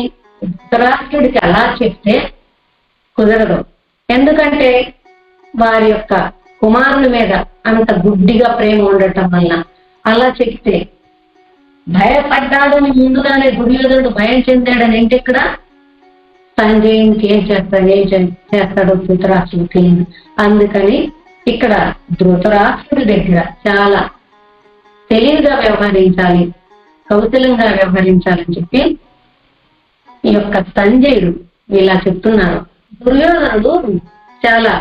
ధృతరాష్ట్రుడికి అలా చెప్తే కుదరదు. ఎందుకంటే వారి యొక్క కుమారుల మీద అంత గుడ్డిగా ప్రేమ ఉండటం వల్ల అలా చెప్తే భయపడ్డాడని ముందుగానే దుర్యోధనుడు భయం చెందాడని ఏంటి ఇక్కడ సంజయునికి ఏం చేస్తాడో ధృతరాష్ట్రుడు తెలియదు. అందుకని ఇక్కడ ధృతరాష్ట్రుడి దగ్గర చాలా తెలివిగా వ్యవహరించాలి, కౌశలంగా వ్యవహరించాలని చెప్పి ఈ యొక్క సంజయుడు ఇలా చెప్తున్నారు. దుర్యోధనుడు చాలా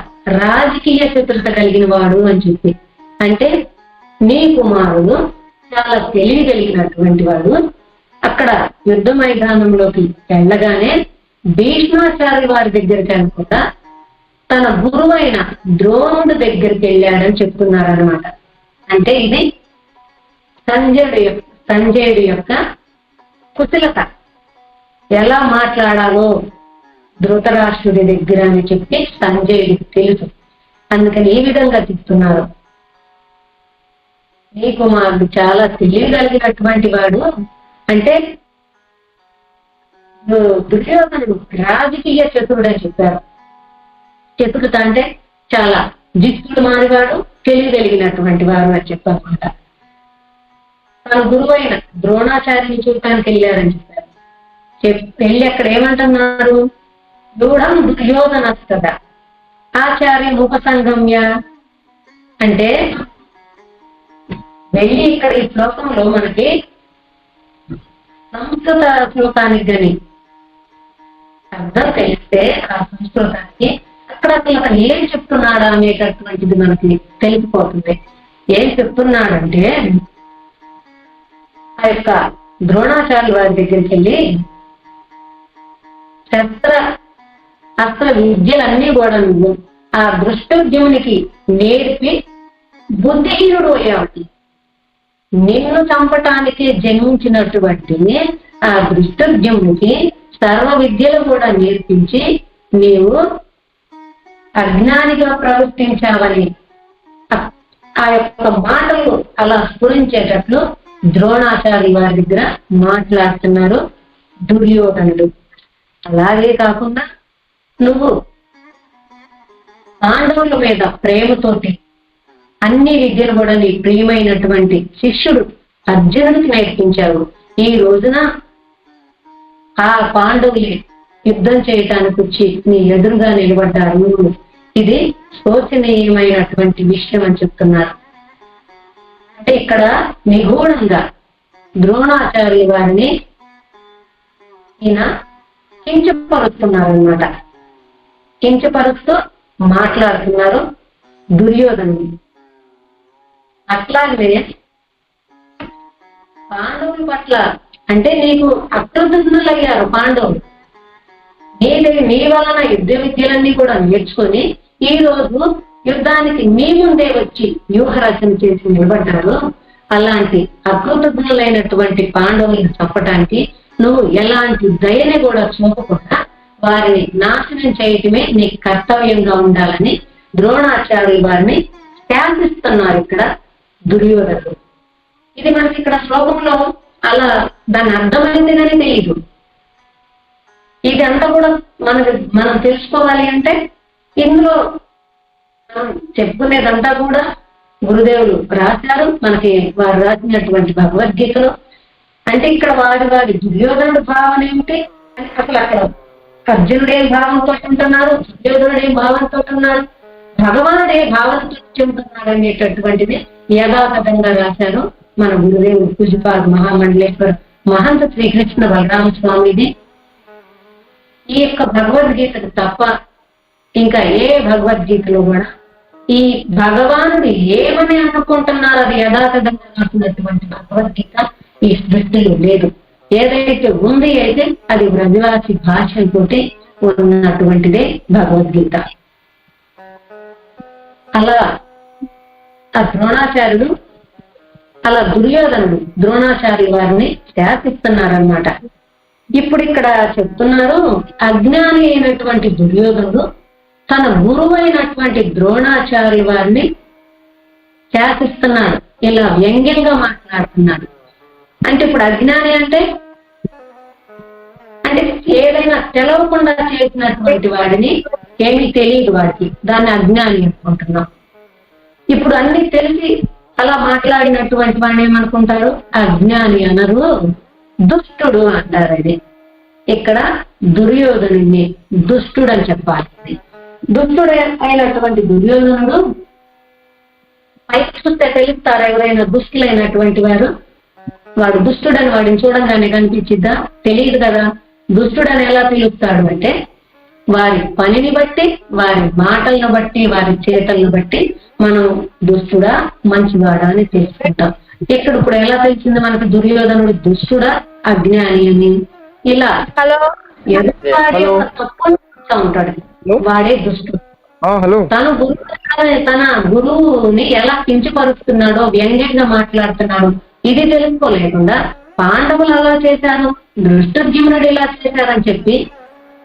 రాజకీయ చతురత కలిగిన వాడు అని చెప్పి, అంటే నీ కుమారుడు చాలా తెలివి కలిగినటువంటి వాడు. అక్కడ యుద్ధ మైదానంలోకి వెళ్ళగానే భీష్మాచార్య వారి దగ్గరికి అనుకుంటా తన గురువైన ద్రోణుడి దగ్గరికి వెళ్ళాడని చెప్తున్నారనమాట. అంటే ఇది సంజయుడి యొక్క కుశలత, ఎలా మాట్లాడాలో ధృతరాష్ట్రుడి దగ్గర అని చెప్పి సంజయుడికి తెలుసు. అందుకని ఈ విధంగా చెప్తున్నారు, నీ కుమారుడు చాలా తెలియగలిగినటువంటి వాడు. అంటే దుర్యోధనుడు రాజకీయ చతురుడు అని చెప్పారు. చతురత అంటే చాలా జిత్తుడు మారివాడు, తెలియగలిగినటువంటి వాడు అని చెప్పారన్నమాట. తన గురువైన ద్రోణాచార్యుని చూడటానికి వెళ్ళారని చెప్పారు. వెళ్ళి అక్కడ ఏమంటున్నారు, దూఢం దుర్యోధనస్తదా ఆచార్యం ఉపసంగమ్య. అంటే వెళ్ళి ఇక్కడ ఈ శ్లోకంలో మనకి సంస్కృత శ్లోకానికి కానీ అర్థం తెలిస్తే ఆ సంస్కృతానికి అక్కడ అసలు అతను ఏం చెప్తున్నాడా అనేటటువంటిది మనకి తెలిసిపోతుంది. ఏం చెప్తున్నాడంటే ఆ యొక్క ద్రోణాచార్యుల వారి దగ్గరికి వెళ్ళి అస్త్ర విద్యలన్నీ కూడా నువ్వు ఆ దృష్టోద్యమునికి నేర్పి బుద్ధిహీనుడు అయ్యావు. నిన్ను చంపటానికి జన్మించినటువంటి ఆ దృష్టోద్యమునికి సర్వ విద్యలు కూడా నేర్పించి నీవు అజ్ఞానిగా ప్రవర్తించావని ఆ యొక్క మాటలు అలా స్ఫురించేటట్లు ద్రోణాచార్య వారి దగ్గర మాట్లాడుతున్నారు దుర్యోధనుడు. అలాగే కాకుండా నువ్వు పాండవుల మీద ప్రేమతోటి అన్ని విద్యలు కూడా నీ ప్రియమైనటువంటి శిష్యుడు అర్జునుడికి నేర్పించావు. ఈ రోజున ఆ పాండవులు యుద్ధం చేయటానికి వచ్చి నీ ఎదురుగా నిలబడ్డారు. ఇది శోచనీయమైనటువంటి విషయం అని చెప్తున్నారు. అంటే ఇక్కడ నిగూఢంగా ద్రోణాచార్యుల వారిని ఈయన కించపరుస్తున్నారనమాట. కించపరుస్తూ మాట్లాడుతున్నారు దుర్యోధనుడు. అట్లాగే పాండవుల పట్ల అంటే నీకు అకృతజ్ఞులయ్యారు పాండవులు. నీ వలన యుద్ధ విద్యలన్నీ కూడా నేర్చుకొని ఈ రోజు యుద్ధానికి నీ ముందే వచ్చి వ్యూహరచన చేసి నిలబడ్డారు. అలాంటి అకృతజ్ఞులైనటువంటి పాండవులను చంపడానికి నువ్వు ఎలాంటి దయని కూడా చూపకుండా వారిని నాశనం చేయటమే నీ కర్తవ్యంగా ఉండాలని ద్రోణాచార్యుల వారిని శాసిస్తున్నారు ఇక్కడ దుర్యోధనుడు. ఇది మనకి ఇక్కడ శ్లోకంలో అలా దాని అర్థమైంది కానీ తెలియదు. ఇదంతా కూడా మనం తెలుసుకోవాలి అంటే ఇందులో మనం చెప్పుకునేదంతా కూడా గురుదేవులు రాశారు మనకి, వారు రాసినటువంటి భగవద్గీతలో. అంటే ఇక్కడ వారి దుర్యోధనుడు భావన ఏమిటి అంటే అసలు అక్కడ అర్జునుడే భావంతో ఉంటున్నారు, దుర్యోధనుడే భావంతో ఉన్నారు, భగవానుడే భావంతో చెబుతున్నాడు అనేటటువంటిది యథాతథంగా రాశారు మన గురుదేవుడు పూజ్యపాద మహామండలేశ్వర మహంత శ్రీకృష్ణ బలరామ స్వామిది. ఈ యొక్క భగవద్గీతకు తప్ప ఇంకా ఏ భగవద్గీతలో కూడా ఈ భగవానుడు ఏమని అనుకుంటున్నారు అది యథాతథంగా రాసినటువంటి భగవద్గీత ఈ సృష్టిలో లేదు. ఏదైతే ఉంది అయితే అది బ్రజవాసి భాషలతోటి ఉన్నటువంటిదే భగవద్గీత. అలా ఆ ద్రోణాచార్యుడు, అలా దుర్యోధనుడు ద్రోణాచార్య వారిని శాసిస్తున్నారన్నమాట. ఇప్పుడు ఇక్కడ చెప్తున్నారు, అజ్ఞాని అయినటువంటి దుర్యోధనుడు తన గురువు అయినటువంటి ద్రోణాచార్య వారిని శాసిస్తున్నాడు, ఇలా వ్యంగ్యంగా మాట్లాడుతున్నాడు. అంటే ఇప్పుడు అజ్ఞాని అంటే ఏదైనా తెలవకుండా చేసినటువంటి వాడిని, ఏమీ తెలియదు వాడికి, దాన్ని అజ్ఞాని అనుకుంటున్నాం. ఇప్పుడు అన్ని తెలిసి అలా మాట్లాడినటువంటి వాడిని ఏమనుకుంటారు? అజ్ఞాని అనరు, దుష్టుడు అంటారు. అది ఇక్కడ దుర్యోధనుడిని దుష్టుడు అని చెప్పాలి. దుష్టుడు అయినటువంటి దుర్యోధనుడు పైకి చూస్తే తెలుస్తారు ఎవరైనా దుష్టులైనటువంటి వాడు దుష్టుడని వాడిని చూడంగానే కనిపించిద్దా? తెలియదు కదా. దుష్టుడని ఎలా పిలుస్తాడు అంటే వారి పనిని బట్టి, వారి మాటలను బట్టి, వారి చేతలను బట్టి మనం దుష్టుడా మంచివాడా అని తెలుసుకుంటాం. ఇప్పుడు ఎలా తెలిసింది మనకు దుర్యోధనుడు దుష్టుడా అజ్ఞాని అని? ఇలా ఉంటాడు, వాడే దుష్టుడు. తన గురువుని ఎలా కించపరుస్తున్నాడో, వ్యంగ్యంగా మాట్లాడుతున్నాడు, ఇది తెలుసుకోలేకుండా పాండవులు అలా చేశారు, దృష్టద్యుమ్నుడు ఇలా చేశారని చెప్పి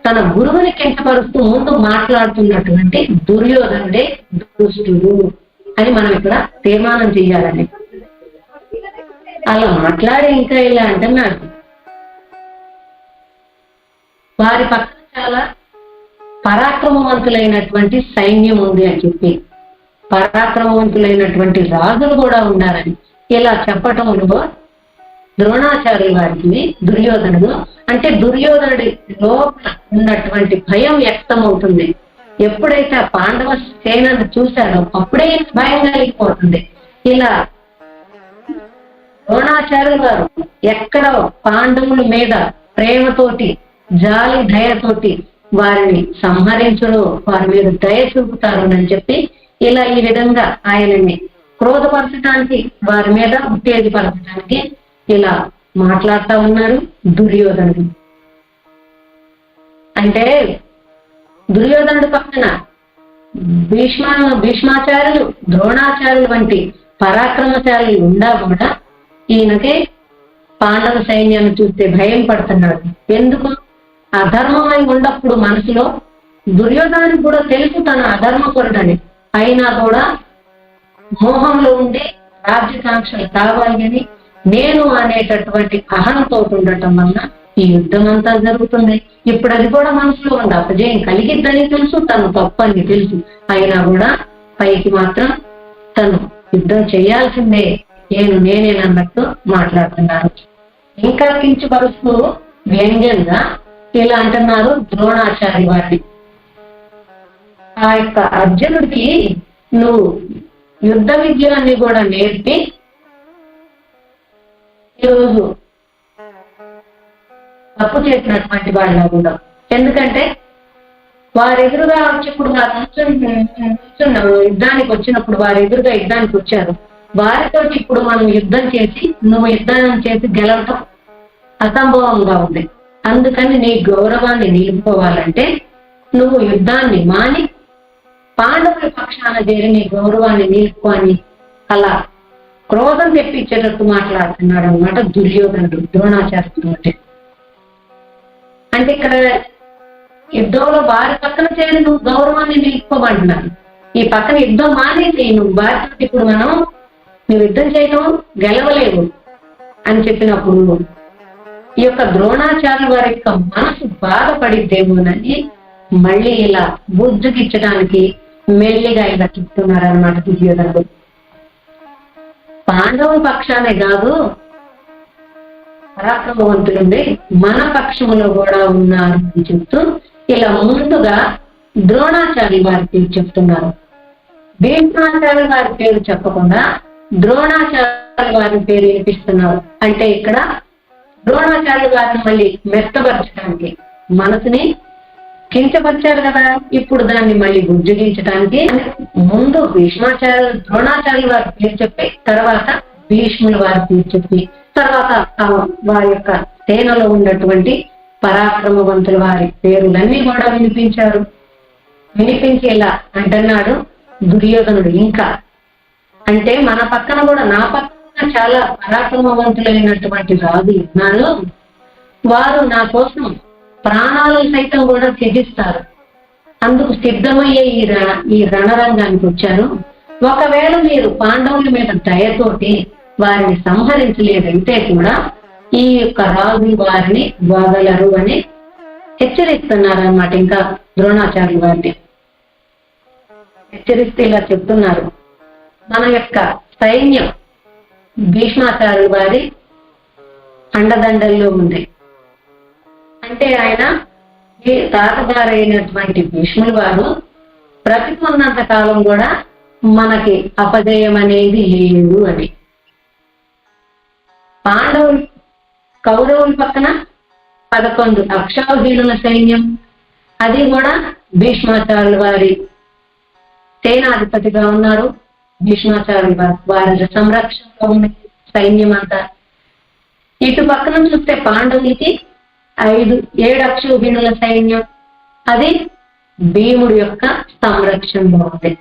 తన గురువుని కించపరుస్తూ ముందు మాట్లాడుతున్నటువంటి దుర్యోధనుడే దుష్టుడు అని మనం ఇక్కడ తీర్మానం చేయాలని. అలా మాట్లాడి ఇంకా ఇలా అంటున్నాడు, వారి పక్కన చాలా పరాక్రమవంతులైనటువంటి సైన్యం ఉంది అని చెప్పి, పరాక్రమవంతులైనటువంటి రాజులు కూడా ఉన్నారని ఇలా చెప్పటంలో ద్రోణాచార్య వారికి దుర్యోధనుడు అంటే దుర్యోధనుడి లోపల ఉన్నటువంటి భయం వ్యక్తమవుతుంది. ఎప్పుడైతే ఆ పాండవ సేనను చూశారో అప్పుడే భయం కలిగిపోతుంది. ఇలా ద్రోణాచార్యుల వారు ఎక్కడో పాండవుల మీద ప్రేమతోటి, జాలి దయతోటి వారిని సంహరించరు, వారి మీద దయ చూపుతారు అని చెప్పి ఇలా ఈ విధంగా ఆయనని క్రోధపరచడానికి, వారి మీద ఉత్తేజపరచడానికి ఇలా మాట్లాడుతూ ఉన్నారు దుర్యోధనుడు. అంటే దుర్యోధనుడు పక్కన భీష్మాచార్యులు, ద్రోణాచార్యులు వంటి పరాక్రమచారులు ఉండా కూడా ఈయనకే పాండవ సైన్యాన్ని చూస్తే భయం పడుతున్నాడు. ఎందుకు? అధర్మమై ఉన్నప్పుడు మనసులో దుర్యోధనుడికి కూడా తెలుసు తన అధర్మపరుడని, అయినా కూడా మోహంలో ఉండి రాజ్యకాంక్షలు కావాలి అని నేను అనేటటువంటి అహంతో ఉండటం వల్ల ఈ యుద్ధం అంతా జరుగుతుంది. ఇప్పుడు అది కూడా మనసులో ఉంది, అపజయం కలిగిద్దని తెలుసు, తను తప్పని తెలుసు, అయినా కూడా పైకి మాత్రం తను యుద్ధం చేయాల్సిందే, నేనేనన్నట్టు మాట్లాడుతున్నారు. ఇంకా కించపరుస్తూ వ్యంగ్యంగా ఇలా అంటున్నారు ద్రోణాచార్య వారిని. ఆ యొక్క అర్జునుడికి నువ్వు యుద్ధ విద్యలన్నీ కూడా నేర్పి ఈరోజు తప్పు చేసినటువంటి వాళ్ళ కూడా. ఎందుకంటే వారు ఎదురుగా వచ్చినప్పుడు, యుద్ధానికి వచ్చినప్పుడు వారు ఎదురుగా యుద్ధానికి వచ్చారు, వారితో ఇప్పుడు మనం యుద్ధం చేసి నువ్వు యుద్ధం చేసి గెలవటం అసంభవంగా ఉంది. అందుకని నీ గౌరవాన్ని నిలుపుకోవాలంటే నువ్వు యుద్ధాన్ని మాని పాండవుల పక్షాన చేరి నీ గౌరవాన్ని నిలుపుకొని అలా క్రోధం తెప్పించేటట్టు మాట్లాడుతున్నాడు అనమాట దుర్యోధనుడు ద్రోణాచార్యుడు. అంటే ఇక్కడ యుద్ధంలో వారి పక్కన చేరి నువ్వు గౌరవాన్ని నిలుపుకోమంటున్నాను, ఈ పక్కన యుద్ధం మానేసి నువ్వు వారితో ఇప్పుడు నువ్వు యుద్ధం చేయడం గెలవలేవు అని చెప్పినప్పుడు ఈ యొక్క ద్రోణాచార్యుల వారి యొక్క మనసు బాధపడిద్దేమోనని మళ్ళీ ఇలా బుజ్జగిచ్చడానికి మెల్లిగా ఇలా చెప్తున్నారనమాట దుర్యోధనుడు. పాండవుల పక్షానే కాదు పరాక్రమవంతులుండి మన పక్షములో కూడా ఉన్నారు అని చెప్తూ ఇలా ముందుగా ద్రోణాచార్య వారి పేరు చెప్తున్నారు. భీష్మాచార్య వారి పేరు చెప్పకుండా ద్రోణాచార్య వారి పేరు వినిపిస్తున్నారు. అంటే ఇక్కడ ద్రోణాచార్య వారిని మళ్ళీ మెత్తపరచడానికి, మనసుని కించపరిచారు కదా, ఇప్పుడు దాన్ని మళ్ళీ బుజ్జగించడానికి ముందు ద్రోణాచార్య వారి పేరు చెప్పి, తర్వాత భీష్ముల వారి పేరు చెప్పి, తర్వాత వారి యొక్క సేనలో ఉన్నటువంటి పరాక్రమవంతుల వారి పేర్లన్నీ కూడా వినిపించారు. వినిపించి ఇలా అంటున్నాడు దుర్యోధనుడు, ఇంకా అంటే మన పక్కన కూడా, నా పక్కన చాలా పరాక్రమవంతులైనటువంటి రాజులు ఉన్నారు, వారు నా కోసం ప్రాణాలు సైతం కూడా త్యజిస్తారు, అందుకు సిద్ధమయ్యే ఈ రణరంగానికి వచ్చాను. ఒకవేళ మీరు పాండవుల మీద దయతోటి వారిని సంహరించలేదంటే కూడా ఈ యొక్క రాజు వారిని వదలరు అని హెచ్చరిస్తున్నారన్నమాట. ఇంకా ద్రోణాచార్యుల వారిని హెచ్చరిస్తే ఇలా చెప్తున్నారు, మన యొక్క సైన్యం భీష్మాచార్యుల వారి అండదండల్లో ఉంది. అంటే ఆయన తాతగారైనటువంటి భీష్ముల వారు బ్రతికున్నంత కాలం కూడా మనకి అపజయం అనేది లేదు అని. పాండవులు కౌరవుల పక్కన 11 అక్షౌహిణుల సైన్యం, అది కూడా భీష్మాచార్యుల వారి సేనాధిపతిగా ఉన్నారు. భీష్మాచార్యుల వారి సంరక్షణలో ఉన్న సైన్యం అంతా. ఇటు పక్కన చూస్తే పాండవులకి 7 అక్షౌహిణుల సైన్యం, అది భీముడి యొక్క సంరక్షణలో ఉంది.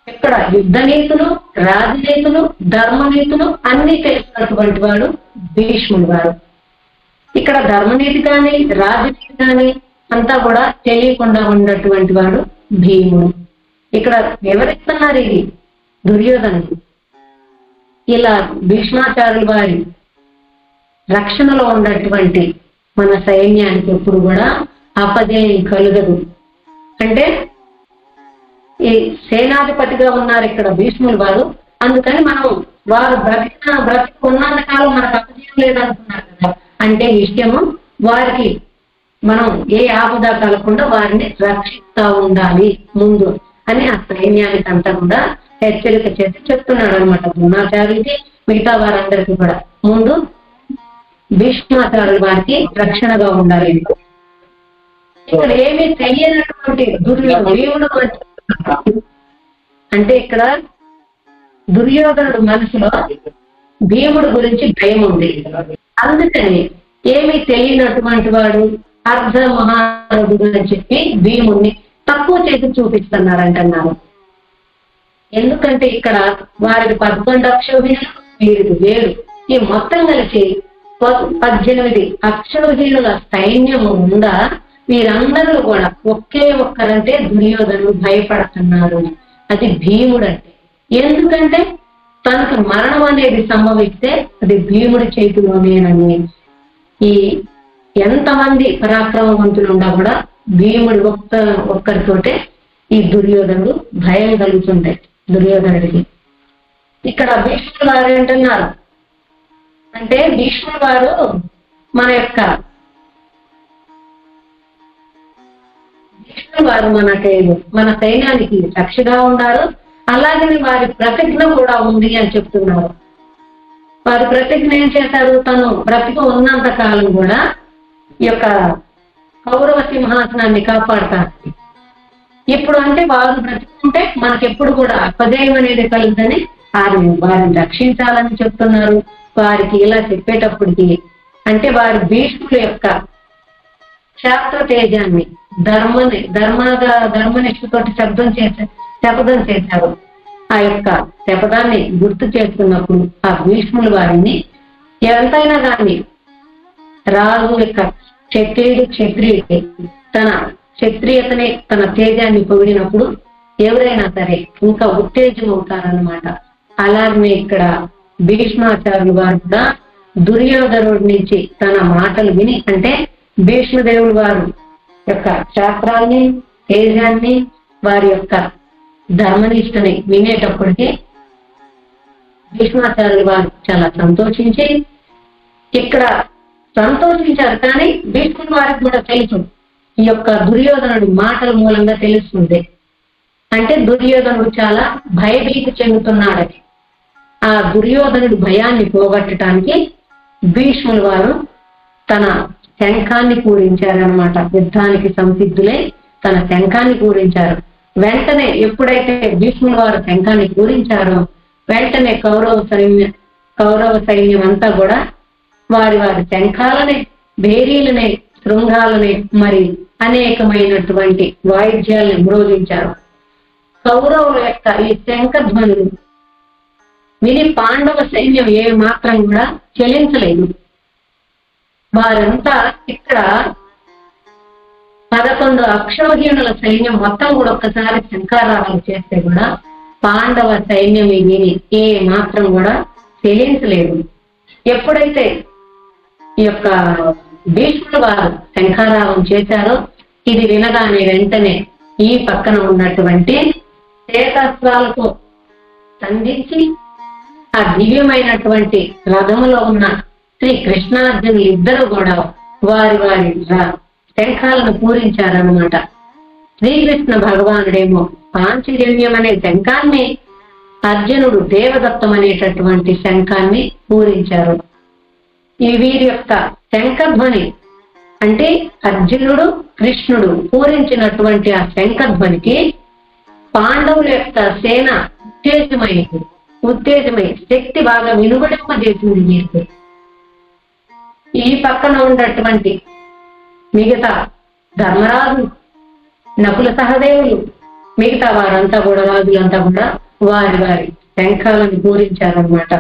ఇక్కడ యుద్ధ నీతులు, రాజనీతులు, ధర్మనీతులు అన్ని తెలిసినటువంటి వాడు భీష్ముడు వారు. ఇక్కడ ధర్మనీతి కానీ రాజనీతి కానీ అంతా కూడా తెలియకుండా ఉన్నటువంటి వాడు భీముడు. ఇక్కడ వివరిస్తున్నారు ఇది దుర్యోధనుడు. ఇలా భీష్మాచార్యుల వారి రక్షణలో ఉన్నటువంటి మన సైన్యానికి ఎప్పుడు కూడా అపజయం కలుగదు. అంటే ఈ సేనాధిపతిగా ఉన్నారు ఇక్కడ భీష్ములు వారు, అందుకని మనం వారు బ్రతికున్నంత కాలం మనకు అపజయం లేదనుకున్నారు కదా, అంటే విషయము వారికి మనం ఏ ఆపద కలగకుండా వారిని రక్షిస్తా ఉండాలి ముందు అని ఆ సైన్యానికి అంతా కూడా హెచ్చరిక చేసి చెప్తున్నాడు అనమాట. ద్రోణాచార్యుడికి, మిగతా వారందరికీ కూడా ముందు భీష్మాచార్యుల వారికి రక్షణగా ఉండాలి. ఇక్కడ ఏమీ తెలియనటువంటి భీముడు అంటే ఇక్కడ దుర్యోధనుడు మనసులో భీముడు గురించి భయం ఉంది. అందుకని ఏమీ తెలియనటువంటి వాడు అర్ధ మహారథుడు అని చెప్పి భీముడిని తక్కువ చేసి చూపిస్తున్నారంటున్నారు. ఎందుకంటే ఇక్కడ వారికి 11 అక్షౌహిణులు, వీరికి 7, ఈ మొత్తం కలిసి 18 అక్షౌహిణుల సైన్యము ఉందా, వీరందరూ కూడా ఒక్కరంటే దుర్యోధనుడు భయపడుతున్నారు. అది భీముడు అంటే. ఎందుకంటే తనకు మరణం అనేది సంభవిస్తే అది భీముడి చేతిలోనేనని. ఈ ఎంతమంది పరాక్రమవంతులు ఉన్నా కూడా భీముడు ఒక్కరితోటే ఈ దుర్యోధనుడు భయం కలుగుతుంది దుర్యోధనుడికి. ఇక్కడ భీష్ముడు వారు ఏంటన్నారు అంటే, భీష్ముడు వారు మన యొక్క వారు మన సైన్యానికి రక్షగా ఉన్నారు. అలాగే వారి ప్రతిజ్ఞ కూడా ఉంది అని చెప్తున్నారు. వారి ప్రతిజ్ఞ ఏం చేశారు, తను బ్రతికి ఉన్నంత కాలం కూడా ఈ యొక్క కౌరవ సింహాసనాన్ని కాపాడతారు. ఇప్పుడు అంటే వారు బ్రతికుంటే మనకెప్పుడు కూడా అపజయం అనేది కలుగుదని వారిని రక్షించాలని చెప్తున్నారు. వారికి ఇలా చెప్పేటప్పటికి అంటే వారి భీష్ముల యొక్క శాస్త్ర తేజాన్ని ధర్మనిష్ఠతోటి శపథం చేశారు. ఆ యొక్క శపథాన్ని గుర్తు చేసుకున్నప్పుడు ఆ భీష్ముల వారిని ఎంతైనా కానీ రాజు యొక్క క్షత్రియుడి తన క్షత్రియతని తన తేజాన్ని పొగిడినప్పుడు ఎవరైనా సరే ఇంకా ఉత్తేజం అవుతారన్నమాట. అలాగే ఇక్కడ భీష్మాచార్యులు వారు కూడా దుర్యోధనుడి నుంచి తన మాటలు విని, అంటే భీష్మదేవుడు వారు యొక్క శాస్త్రాన్ని, తేజాన్ని, వారి యొక్క ధర్మనిష్టని వినేటప్పటికీ భీష్మాచార్యులు వారు చాలా సంతోషించి ఇక్కడ సంతోషించారు. కానీ భీష్ముల వారికి కూడా తెలుసు ఈ యొక్క దుర్యోధనుడి మాటల మూలంగా తెలుస్తుంది. అంటే దుర్యోధనుడు చాలా భయభీతి చెందుతున్నాడని. ఆ దుర్యోధనుడి భయాన్ని పోగొట్టడానికి భీష్ముల వారు తన శంఖాన్ని పూరించారనమాట. యుద్ధానికి సంసిద్ధులై తన శంఖాన్ని పూరించారు. వెంటనే ఎప్పుడైతే భీష్ముల వారు శంఖాన్ని పూరించారో వెంటనే కౌరవ సైన్యం అంతా కూడా వారి వారి శంఖాలని, భేరీలని, శృంగాలని, మరి అనేకమైనటువంటి వాయిద్యాలను మ్రోగించారు. కౌరవుల యొక్క ఈ శంఖధ్వనులు విని పాండవ సైన్యం ఏ మాత్రం కూడా చెలించలేదు. వారంతా ఇక్కడ 11 అక్షౌహిణుల సైన్యం మొత్తం కూడా ఒక్కసారి శంఖారావాలు చేస్తే కూడా పాండవ సైన్యం విని ఏ మాత్రం కూడా చెలించలేదు. ఎప్పుడైతే ఈ యొక్క భీష్ముల వారు శంఖారావం చేశారో ఇది వినగానే వెంటనే ఈ పక్కన ఉన్నటువంటి శేఖస్త్రాలతో సంధించి ఆ దివ్యమైనటువంటి రథములో ఉన్న శ్రీ కృష్ణార్జునులు ఇద్దరు కూడా వారి వారి శంఖాలను పూరించారనమాట. శ్రీకృష్ణ భగవానుడేమో పాంచజన్యం అనే శంఖాన్ని, అర్జునుడు దేవదత్తం అనేటటువంటి శంఖాన్ని పూరించారు. ఈ వీరి యొక్క శంఖధ్వని అంటే అర్జునుడు కృష్ణుడు పూరించినటువంటి ఆ శంఖధ్వనికి పాండవుల యొక్క సేన ఉత్తేజమై శక్తి బాగా వినుగడింపజేసింది. మీకు ఈ పక్కన ఉన్నటువంటి మిగతా ధర్మరాజు, నకుల సహదేవులు, మిగతా వారంతా కూడా రాజులంతా కూడా వారి వారి శంఖాలను పూరించారనమాట.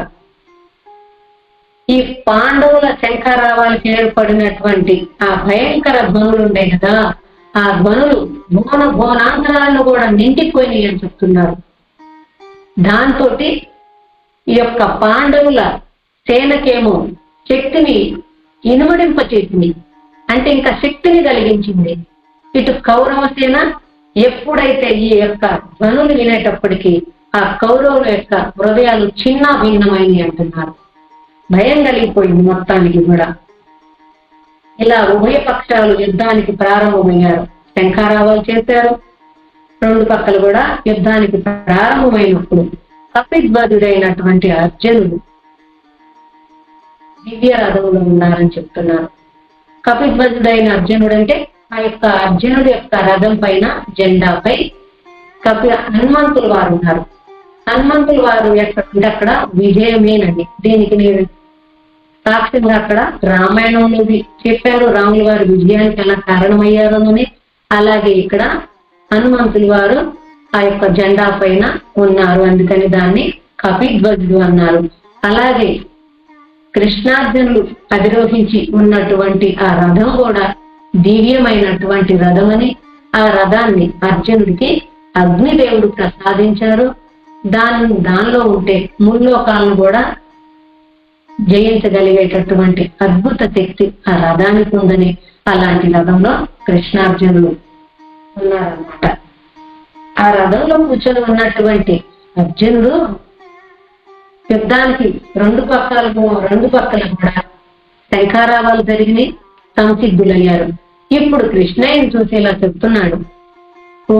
ఈ పాండవుల శంఖారావాలకి ఏర్పడినటువంటి ఆ భయంకర ధ్వనులు ఉండే కదా, ఆ ధ్వనులు భువనాంతరాలను కూడా నిండిపోయినాయి అని చెప్తున్నారు. దాంతో ఈ యొక్క పాండవుల సేనకేమో శక్తిని ఇనుమడింపచేసింది, అంటే ఇంకా శక్తిని కలిగించింది. ఇటు కౌరవ సేన ఎప్పుడైతే ఈ యొక్క ధ్వనులు వినేటప్పటికీ ఆ కౌరవుల యొక్క హృదయాలు చిన్న భిన్నమైనవి అంటున్నారు. భయం కలిగిపోయింది మొత్తానికి కూడా. ఇలా ఉభయ పక్షాలు యుద్ధానికి ప్రారంభమయ్యారు. శంఖారావాలు చేశారు. రెండు పక్కలు కూడా యుద్ధానికి ప్రారంభమైనప్పుడు కపిధ్వజుడైనటువంటి అర్జునుడు దివ్య రథంలో ఉన్నారని చెప్తున్నారు. కపిధ్వజుడైన అర్జునుడు అంటే ఆ యొక్క అర్జునుడి యొక్క రథం పైన జెండాపై హనుమంతులు వారు ఉన్నారు. హనుమంతులు వారు ఎక్కడుంటే అక్కడ విజయమేనండి. దీనికి నేను సాక్ష్యంగా అక్కడ రామాయణంలో చెప్పారు రాముల వారి విజయానికి ఎలా కారణమయ్యారు అని. అలాగే ఇక్కడ హనుమంతులు వారు ఆ యొక్క జెండా పైన ఉన్నారు, అందుకని దాన్ని కపిధ్వజుడు అన్నారు. అలాగే కృష్ణార్జునులు అధిరోహించి ఉన్నటువంటి ఆ రథం కూడా దివ్యమైనటువంటి రథమని, ఆ రథాన్ని అర్జునుడికి అగ్నిదేవుడు ప్రసాదించారు. దానిలో ఉంటే ముల్లోకాలను కూడా జయించగలిగేటటువంటి అద్భుత శక్తి ఆ రథానికి ఉందని, అలాంటి రథంలో కృష్ణార్జునులు ఉన్నారన్నమాట. ఆ రథంలో కూర్చొని ఉన్నటువంటి అర్జునుడు యుద్ధానికి రెండు పక్కల కూడా శంఖారావాలు జరిగినాయి, సంసిద్ధులయ్యారు. ఇప్పుడు కృష్ణయ్యని చూసి ఇలా చెప్తున్నాడు, ఓ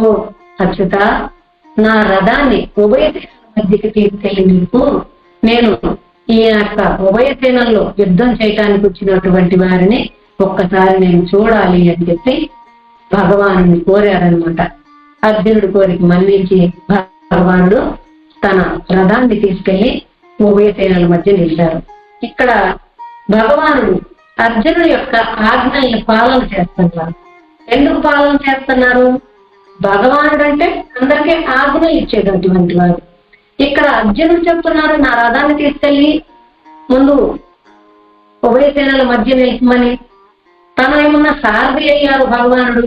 అచ్యుత, నా రథాన్ని ఉభయ సేనల మధ్యకి తీసుకెళ్లి నీకు నేను ఈ యొక్క ఉభయ సేనల్లో యుద్ధం చేయటానికి వచ్చినటువంటి వారిని ఒక్కసారి నేను చూడాలి అని చెప్పి భగవాను కోరారనమాట. అర్జునుడి కోరిక మన్నించి భగవానుడు తన రథాన్ని తీసుకెళ్లి ఉభయ సేనల మధ్య నిలిచారు. ఇక్కడ భగవానుడు అర్జునుడి యొక్క ఆజ్ఞల్ని పాలన చేస్తున్నారు. ఎందుకు పాలన చేస్తున్నారు? భగవానుడు అంటే అందరికీ ఆజ్ఞలు ఇచ్చేటటువంటి వారు. ఇక్కడ అర్జునుడు చెప్తున్నారు, నా రథాన్ని తీసుకెళ్లి ముందు ఉభయ సేనల మధ్య నిల్చమని. తను ఏమన్నా సారథి అయ్యారు భగవానుడు.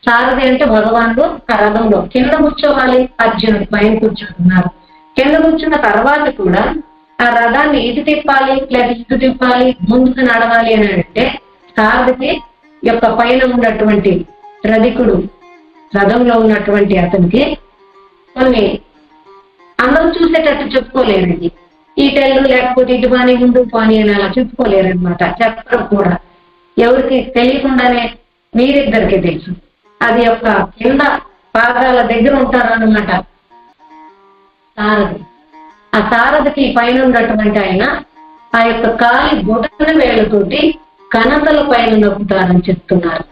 సారథి అంటే భగవానుడు ఆ రథంలో కింద కూర్చోవాలి, అర్జునుడు పైన కూర్చుంటున్నారు. కింద కూర్చున్న తర్వాత కూడా ఆ రథాన్ని ఇటు తిప్పాలి లేదా ఇటు తిప్పాలి, ముందుకు నడవాలి అని అంటే సారథికి యొక్క పైన ఉన్నటువంటి రథికుడు, రథంలో ఉన్నటువంటి అతనికి కొన్ని అందరూ చూసేటట్టు చెప్పుకోలేనండి. ఈటెళ్ళు లేకపోతే ఇటు పాని ముందు పాని అని అలా చెప్పుకోలేరనమాట. చెప్పడం కూడా ఎవరికి తెలియకుండానే మీరిద్దరికి తెలుసు. అది యొక్క కింద పాదాల దగ్గర ఉంటారన్నమాట సారథి. ఆ సారథికి పైన ఉన్నటువంటి ఆయన ఆ యొక్క కాలి బొటన వేళ్ళతోటి కణతల పైన నొక్కుతారని చెప్తున్నారు.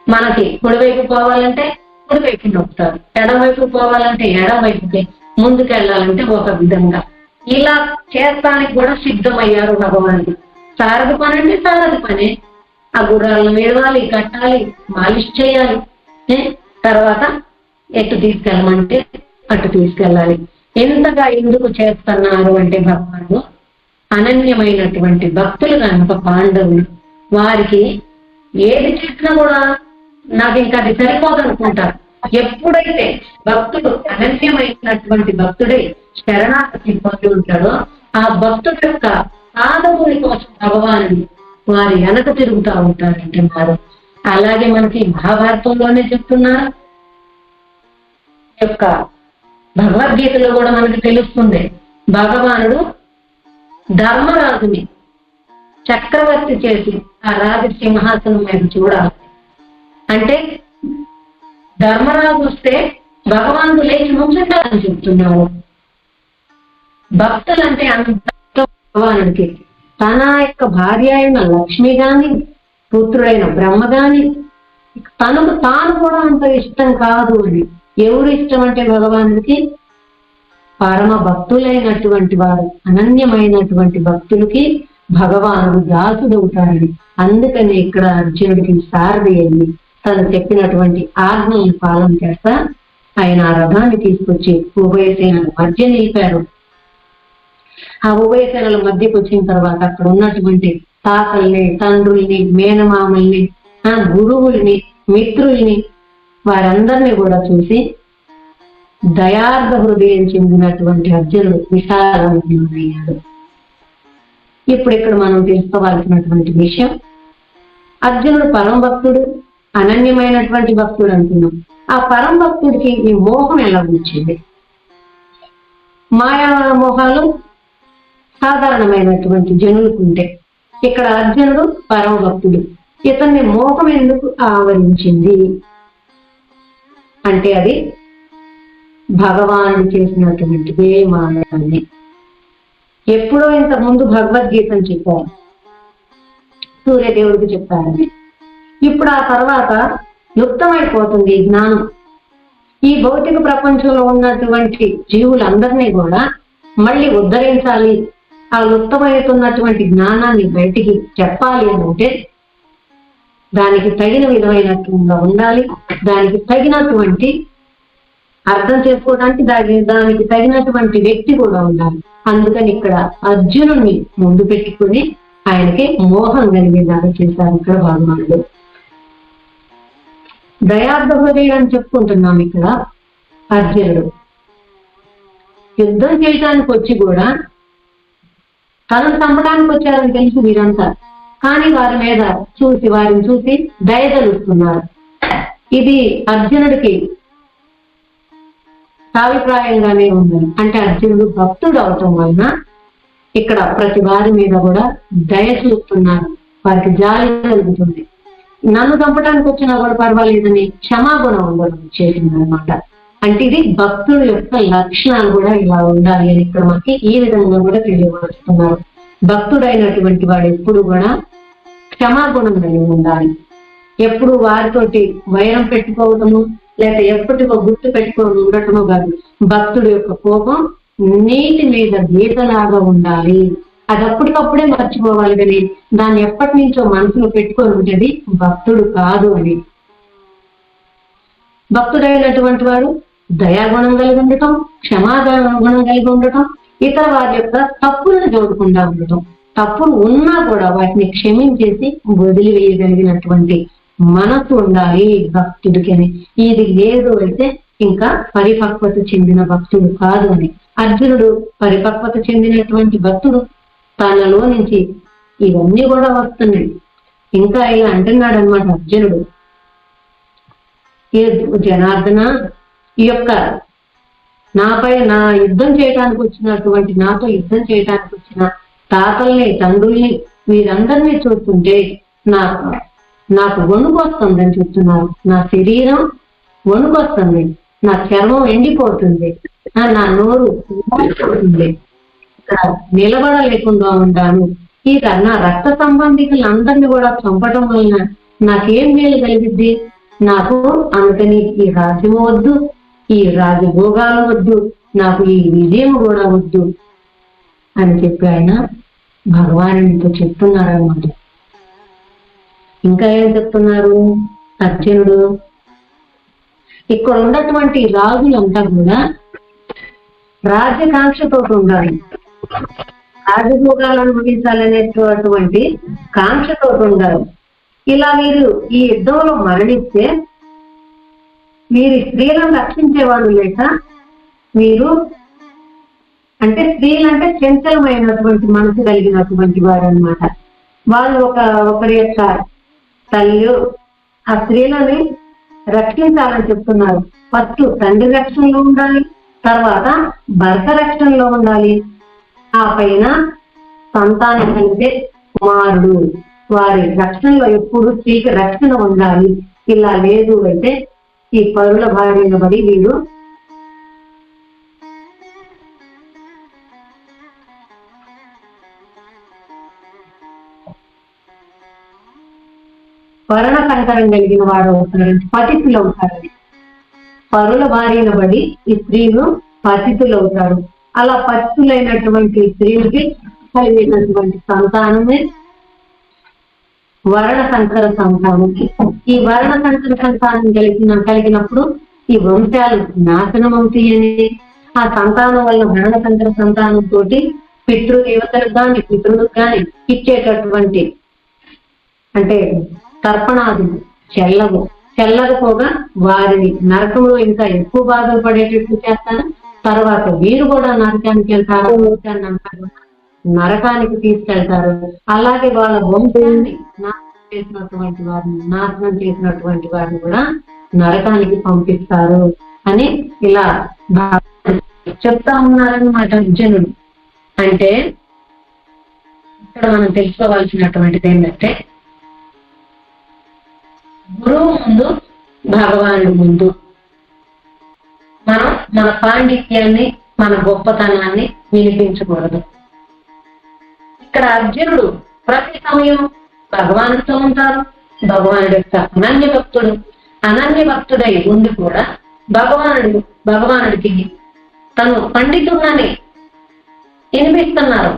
మనకి కుడివైపు పోవాలంటే కుడివైపు నొక్కుతారు, ఎడమవైపు పోవాలంటే ఎడమవైపుకి, ముందుకు వెళ్ళాలంటే ఒక విధంగా ఇలా చేస్తానికి కూడా సిద్ధమయ్యారు భగవానుడు. సారథి పని అంటే సారథి పని. ఆ గుర్రాలను మెడవాలి, కట్టాలి, మాలిష్ చేయాలి, తర్వాత ఎటు తీసుకెళ్ళమంటే అటు తీసుకెళ్ళాలి. ఎంతగా ఎందుకు చేస్తున్నారు అంటే భగవానుడు అనన్యమైనటువంటి భక్తులు కనుక పాండవులు, వారికి ఏది చేసినా కూడా నాకు ఇంకా అది సరిపోదనుకుంటారు. ఎప్పుడైతే భక్తుడు అనన్యమైనటువంటి భక్తుడై శరణాగతి పొంది ఉంటాడో ఆ భక్తుడు యొక్క సాధకుని కోసం భగవానుడు వారి వెనక తిరుగుతూ ఉంటారంటున్నారు. అలాగే మనకి మహాభారతంలోనే చెప్తున్నారు. యొక్క భగవద్గీతలో కూడా మనకి తెలుస్తుంది. భగవానుడు ధర్మరాజుని చక్రవర్తి చేసి ఆ రాజు సింహాసనం మీద చూడాలి అంటే ధర్మరాజు వస్తే భగవానుడు లేచి ముంచుంటారని చెప్తున్నారు. భక్తులంటే అంత భగవానుడికి తన యొక్క భార్య అయిన లక్ష్మి గాని, పుత్రుడైన బ్రహ్మ గాని తనకు తాను కూడా అంత ఇష్టం కాదు అని. ఎవరు ఇష్టం అంటే భగవానుడికి పరమ భక్తులైనటువంటి వారు, అనన్యమైనటువంటి భక్తులకి భగవానుడు దాసుడవుతాడని. అందుకని ఇక్కడ అర్జునుడికి సారథి అయ్యి తను చెప్పినటువంటి ఆజ్ఞలను పాలన చేస్తా ఆయన ఆ రథాన్ని తీసుకొచ్చి ఉభయ సేనల మధ్య నిలిపారు. ఆ ఉభయ సేనల మధ్యకు వచ్చిన తర్వాత అక్కడ ఉన్నటువంటి తాతల్ని, తండ్రుల్ని, మేనమామల్ని, గురువుల్ని, మిత్రుల్ని వారందరినీ కూడా చూసి దయార్థ హృదయం చెందినటువంటి అర్జునుడు విశాలమయ్యాడు. ఇప్పుడు ఇక్కడ మనం తెలుసుకోవాల్సినటువంటి విషయం, అర్జునుడు పరమ భక్తుడు, అనన్యమైనటువంటి భక్తుడు అంటున్నాం. ఆ పరమ భక్తుడికి ఈ మోహం ఎలా వచ్చింది? మాయా మోహాలు సాధారణమైనటువంటి జనులకు ఉంటే, ఇక్కడ అర్జునుడు పరమ భక్తుడు, ఇతన్ని మోహం ఎందుకు ఆవరించింది అంటే అది భగవానుడు చేసినటువంటి మాయాన్ని. ఎప్పుడో ఇంతకు ముందు భగవద్గీతను చెప్పారు, సూర్యదేవుడికి చెప్పారని. ఇప్పుడు ఆ తర్వాత లుప్తమైపోతుంది ఈ జ్ఞానం. ఈ భౌతిక ప్రపంచంలో ఉన్నటువంటి జీవులందరినీ కూడా మళ్ళీ ఉద్ధరించాలి, ఆ లుప్తమవుతున్నటువంటి జ్ఞానాన్ని బయటికి చెప్పాలి అని అంటే దానికి తగిన విధమైనట్టుగా ఉండాలి, దానికి తగినటువంటి అర్థం చేసుకోవడానికి దానికి తగినటువంటి వ్యక్తి కూడా ఉండాలి. అందుకని ఇక్కడ అర్జునుడిని ముందు పెట్టుకుని ఆయనకి మోహం కలిగేలాగా చేశారు ఇక్కడ భగవానుడు. దయార్థ హృదయం అని చెప్పుకుంటున్నాం. ఇక్కడ అర్జునుడు యుద్ధం చేయడానికి వచ్చి కూడా తనను చంపడానికి వచ్చారని తెలిసి వీరంతా, కానీ వారిని చూసి దయదలుస్తున్నారు. ఇది అర్జునుడికి అభిప్రాయంగానే ఉంది. అంటే అర్జునుడు భక్తుడు అవటం వలన ఇక్కడ ప్రతి వారి మీద కూడా దయ చూస్తున్నారు, వారికి జాలి కలుగుతుంది. నన్ను చంపడానికి వచ్చినా కూడా పర్వాలేదని క్షమాగుణం ఉండడం చేసిందనమాట. అంటే ఇది భక్తుల యొక్క లక్షణాలు కూడా ఇలా ఉండాలి అని ఇక్కడ మనకి ఈ విధంగా కూడా తెలియపరుస్తున్నారు. భక్తుడైనటువంటి వాడు ఎప్పుడు కూడా క్షమాగుణం కలిగి ఉండాలి. ఎప్పుడు వారితోటి వైరం పెట్టుకోవటము లేక ఎప్పటికో గుర్తు పెట్టుకోవడం ఉండటము కాదు. భక్తుడి యొక్క కోపం నీటి మీద గీతలాగా ఉండాలి. అది అప్పటికప్పుడే మర్చిపోవాలి కానీ దాన్ని ఎప్పటి నుంచో మనసులో పెట్టుకొని ఉండేది భక్తుడు కాదు అని. భక్తుడైనటువంటి వాడు దయాగుణం కలిగి ఉండటం, క్షమాగుణం కలిగి ఉండటం, ఇతర వారి యొక్క తప్పులను చూడకుండా ఉండటం, తప్పులు ఉన్నా కూడా వాటిని క్షమించేసి వదిలివేయగలిగినటువంటి మనసు ఉండాలి భక్తుడికి అని. ఇది లేదు అయితే ఇంకా పరిపక్వత చెందిన భక్తుడు కాదు అని. అర్జునుడు పరిపక్వత చెందినటువంటి భక్తుడు, తనలో నుంచి ఇవన్నీ కూడా వస్తున్నాయి. ఇంకా ఇలా అంటున్నాడు అనమాట అర్జునుడు, జనార్దన, ఈ యొక్క నాపై నా యుద్ధం చేయడానికి వచ్చినటువంటి నాతో యుద్ధం చేయడానికి వచ్చిన తాతల్ని తండ్రుల్ని వీరందరినీ చూస్తుంటే నాకు వణుకు వస్తుందని చెప్తున్నారు. నా శరీరం వణుకు వస్తుంది, నా చర్మం ఎండిపోతుంది, నా నోరు పోతుంది, నిలబడలేకుండా ఉంటాను. ఇక నా రక్త సంబంధికులందరినీ కూడా చంపడం వలన నాకేం మేలు కలిగిద్ది? నాకు అందుకని ఈ రాజ్యం వద్దు, ఈ రాజభోగాలు వద్దు, నాకు ఈ విజయం కూడా వద్దు అని చెప్పి ఆయన భగవానుడితో చెప్తున్నారు అన్నమాట. ఇంకా ఏం చెప్తున్నారు అర్జునుడు? ఇక్కడ ఉన్నటువంటి రాజులంతా కూడా రాజ్యకాంక్షతో ఉండాలి, రాజభోగాలు అనుభవించాలనేటువంటి కాంక్షతో ఉండాలి. ఇలా వీరు ఈ యుద్ధంలో మరణిస్తే వీరి స్త్రీలను రక్షించేవాడు లేక వీరు అంటే స్త్రీలంటే చంచలమైనటువంటి మనసు కలిగినటువంటి వారు అన్నమాట. వాళ్ళు ఒకరి యొక్క తల్లి ఆ స్త్రీలని రక్షించాలని చెప్తున్నారు. ఫస్ట్ తండ్రి రక్షణలో ఉండాలి, తర్వాత భర్త రక్షణలో ఉండాలి, ఆ పైన సంతానం అంటే కుమారుడు వారి రక్షణలో ఎప్పుడు స్త్రీకి రక్షణ ఉండాలి. ఇలా లేదు అయితే ఈ పరుల భార్యను బడి వీరు వర్ణ సంకరం కలిగిన వాడు అవుతారు, పతితులు అవుతారు. పరుల భార్యను బడి ఈ స్త్రీలు పతితులు అవుతారు. అలా పతితులైనటువంటి స్త్రీలకి కలిగినటువంటి సంతానమే వర్ణ సంకర సంతానం. ఈ వర్ణ సంకర సంతానం కలిగినప్పుడు ఈ వంశాలు నాశనం అవుతాయని, ఆ సంతానం వల్ల వర్ణ సంకర సంతానం తోటి పితృదేవతలకు కానీ పితృలకు కానీ ఇచ్చేటటువంటి అంటే తర్పణాదులు చెల్లకపోగా వారిని నరకంలో ఇంకా ఎక్కువ బాధలు పడేటట్లు చేస్తారు. తర్వాత వీరు కూడా నరకానికి వెళ్తారు, నరకానికి తీసుకెళ్తారు. అలాగే వాళ్ళ వంశాన్ని నాశనం చేసినటువంటి వారిని కూడా నరకానికి పంపిస్తారు అని ఇలా చెప్తా ఉన్నారన్నమాట అర్జునుడు. అంటే ఇక్కడ మనం తెలుసుకోవాల్సినటువంటిది ఏంటంటే గురువు ముందు భగవానుడు ముందు మనం మన పాండిత్యాన్ని మన గొప్పతనాన్ని వినిపించకూడదు. ఇక్కడ అర్జునుడు ప్రతి సమయం భగవానుడితో ఉంటారు. భగవానుడి యొక్క అనన్య భక్తుడై ఉండి కూడా భగవానుడికి తను పండితుడని వినిపిస్తున్నారు.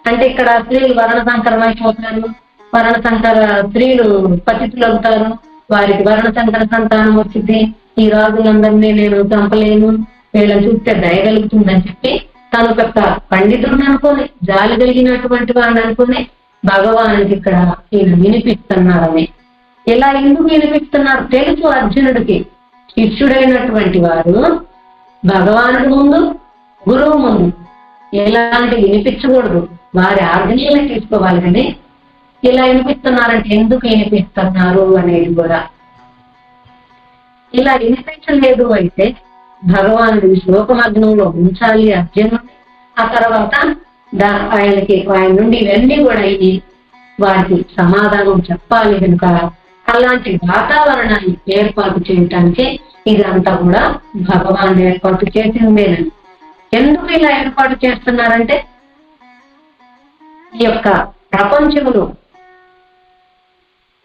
అంటే ఇక్కడ స్త్రీలు వర్ణ సంకరం అయిపోతారు, వర్ణ సంకర స్త్రీలు పతితులు అవుతారు, వారికి వర్ణ సంకర సంతానం వచ్చింది, ఈ రాజులందరినీ నేను చంపలేను, వీళ్ళని చూస్తే దయగలుగుతుందని చెప్పి తను ఒక పండితుడిని అనుకుని జాలి కలిగినటువంటి వాడిని అనుకుని భగవానుడికి ఇక్కడ ఈయన వినిపిస్తున్నారని. ఇలా ఎందుకు వినిపిస్తున్నారు తెలుసు అర్జునుడికి. శిష్యుడైనటువంటి వారు భగవానుడి ముందు గురువు ముందు ఎలాంటి వినిపించకూడదు, వారి ఆజ్ఞలనే తీసుకోవాలి. కానీ ఇలా వినిపిస్తున్నారంటే ఎందుకు వినిపిస్తున్నారు అనేది కూడా ఇలా వినిపించలేదు అయితే భగవానుడి శ్లోకమగ్నంలో ఉంచాలి అర్జునుడు. ఆ తర్వాత ఆయన నుండి ఇవన్నీ కూడా అయ్యి వారికి సమాధానం చెప్పాలి కనుక అలాంటి వాతావరణాన్ని ఏర్పాటు చేయటానికి ఇదంతా కూడా భగవానుడు ఏర్పాటు చేసిందేనండి. ఎందుకు ఇలా ఏర్పాటు చేస్తున్నారంటే ఈ యొక్క ప్రపంచంలో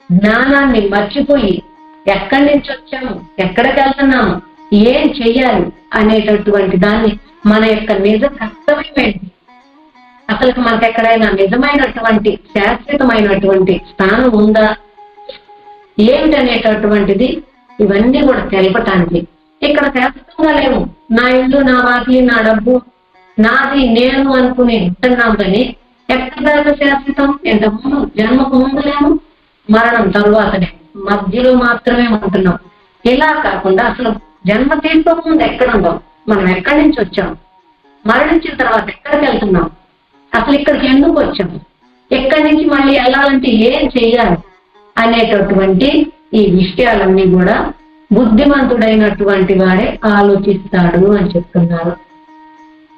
జ్ఞానాన్ని మర్చిపోయి ఎక్కడి నుంచి వచ్చాము, ఎక్కడికి వెళ్తున్నాము, ఏం చెయ్యాలి అనేటటువంటి దాన్ని మన యొక్క నిజ కర్తవ్యం ఏంటి, అసలు మనకు ఎక్కడైనా నిజమైనటువంటి శాశ్వతమైనటువంటి స్థానం ఉందా ఏమిటనేటటువంటిది ఇవన్నీ కూడా తెలపటానికి ఇక్కడ శాశ్వతంగా లేవు. నా ఇల్లు, నా వాకిలి, నా డబ్బు, నాది నేను అనుకుని ఉంటున్నాం. కానీ ఎక్కడ శాశ్వతం? ఎంతకు జన్మకు ముందు లేము, మరణం తరువాతనే మధ్యలో మాత్రమే ఉంటున్నాం. ఇలా కాకుండా అసలు జన్మ తీసుకోకముందు ఎక్కడ ఉందాం, మనం ఎక్కడి నుంచి వచ్చాం, మరణించిన తర్వాత ఎక్కడికి వెళ్తున్నాం, అసలు ఇక్కడికి ఎందుకు వచ్చాము, ఎక్కడి నుంచి మళ్ళీ వెళ్ళాలంటే ఏం చెయ్యాలి అనేటటువంటి ఈ విషయాలన్నీ కూడా బుద్ధిమంతుడైనటువంటి వాడే ఆలోచిస్తాడు అని చెప్తున్నారు.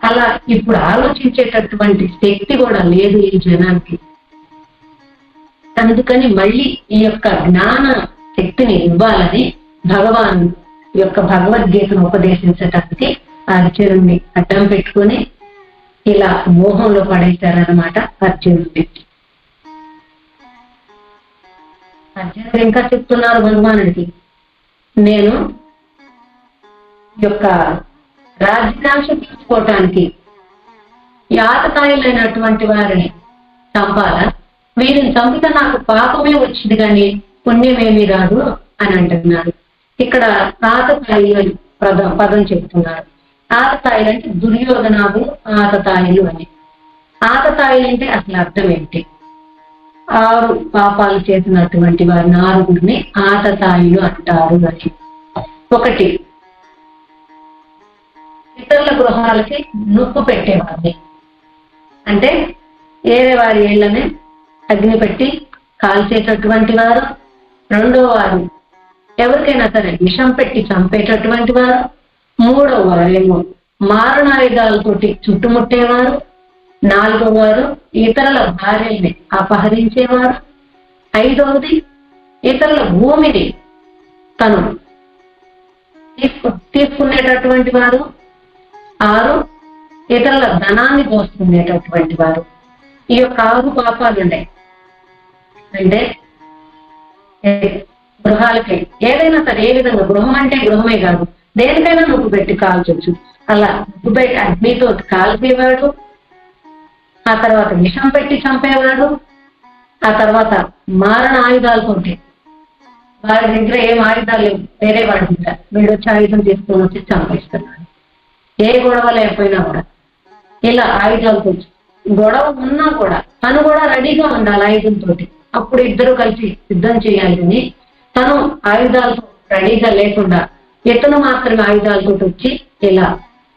అలా ఇప్పుడు ఆలోచించేటటువంటి శక్తి కూడా లేదు ఈ జనానికి. అందుకని మళ్ళీ ఈ యొక్క జ్ఞాన శక్తిని ఇవ్వాలని భగవాన్ యొక్క భగవద్గీతను ఉపదేశించటానికి అర్జునుడిని అడ్డం పెట్టుకుని ఇలా మోహంలో పడేశారనమాట అర్జునుడిని. అర్జునుడు ఇంకా చెప్తున్నారు భగవానుడికి, నేను యొక్క రాజ్యాశ తీసుకోవటానికి యాతకాయులైనటువంటి వారిని చంపాలా, వీరిని చంపితే నాకు పాపమే వచ్చింది కానీ పుణ్యమేమీ రాదు అని అంటున్నారు. ఇక్కడ ఆతతాయిలు అని పదం చెప్తున్నారు. ఆతతాయిలు అంటే దుర్యోధనాలు ఆతతాయిలు అని. ఆతతాయిలు అంటే అసలు అర్థం ఏంటి? 6 పాపాలు చేసినటువంటి వారిని 6గురిని ఆతతాయిలు అంటారు అని. ఒకటి, ఇతరుల గృహాలకి నొప్పు పెట్టేవారిని, అంటే వేరే వారి ఇళ్లని అగ్ని పెట్టి కాల్చేటటువంటి వారు. రెండో వారు ఎవరికైనా సరే విషం పెట్టి చంపేటటువంటి వారు. మూడో వారేమో మారణాయుధాలతోటి చుట్టుముట్టేవారు. 4వ వారు ఇతరుల భార్యల్ని అపహరించేవారు. 5వది ఇతరుల భూమిని తను తీసుకునేటటువంటి వారు. 6 ఇతరుల ధనాన్ని దోచుకునేటటువంటి వారు. ఈ యొక్క 6 పాపాలు ఉన్నాయి. అంటే గృహాలకి ఏదైనా సరే, ఏ విధంగా గృహం అంటే గృహమే కాదు, దేనికైనా నొప్పు పెట్టి కాల్చొచ్చు. అలా నొప్పు పెట్టి అగ్నితో కాల్చేవాడు, ఆ తర్వాత విషం పెట్టి చంపేవాడు, ఆ తర్వాత మారణ ఆయుధాలతోటి, వారి దగ్గర ఏం ఆయుధాలు లేవు, వేరే వాడి దగ్గర వీడు వచ్చి ఆయుధం తీసుకొని వచ్చి చంపేస్తున్నాడు. ఏ గొడవ లేకపోయినా కూడా ఇలా ఆయుధాలతో, గొడవ ఉన్నా కూడా తను కూడా రెడీగా ఉండాలి ఆయుధంతో. అప్పుడు ఇద్దరు కలిసి యుద్ధం చేయాలని, తను ఆయుధాలతో రెడీగా లేకుండా ఇతను మాత్రమే ఆయుధాలతో వచ్చి ఇలా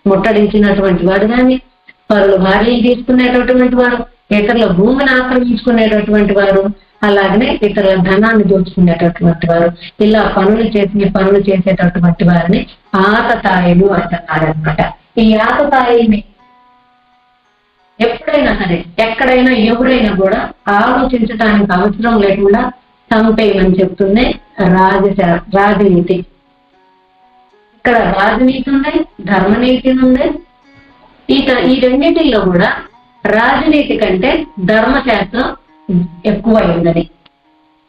ముట్టడించినటువంటి వాడు కానీ, పరుల భార్యలు తీసుకునేటటువంటి వారు, ఇతరుల భూమిని ఆక్రమించుకునేటటువంటి వారు, అలాగనే ఇతరుల ధనాన్ని దోచుకునేటటువంటి వారు, ఇలా పనులు చేసేటటువంటి వారిని ఆతతాయిలు అంటున్నారనమాట. ఈ ఆతతాయిల్ని ఎప్పుడైనా సరే, ఎక్కడైనా, ఎవరైనా కూడా ఆలోచించడానికి అవసరం లేకుండా చంపేయమని చెప్తుంది రాజనీతి. ఇక్కడ రాజనీతి ఉంది, ధర్మనీతి ఉంది. ఈ రెండింటిలో కూడా రాజనీతి కంటే ధర్మశాస్త్రం ఎక్కువైందని.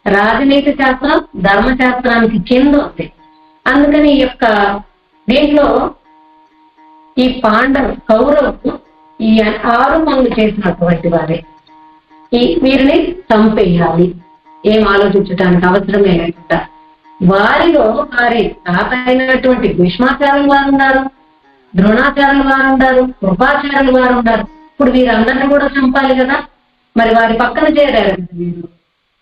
రాజనీతి శాస్త్రం ధర్మశాస్త్రానికి కింద ఉంది. అందుకని ఈ యొక్క దీంట్లో ఈ కౌరవులు ఈ 6 పనులు చేసినటువంటి వారే. వీరిని చంపేయాలి, ఏం ఆలోచించడానికి అవసరమే లేకుండా. వారిలో వారి తాత అయినటువంటి భీష్మాచార్యులు వారు ఉన్నారు, ద్రోణాచార్యులు వారు ఉన్నారు, కృపాచార్యులు వారు ఉన్నారు. ఇప్పుడు వీరందరినీ కూడా చంపాలి కదా, మరి వారి పక్కన చేరారు కదా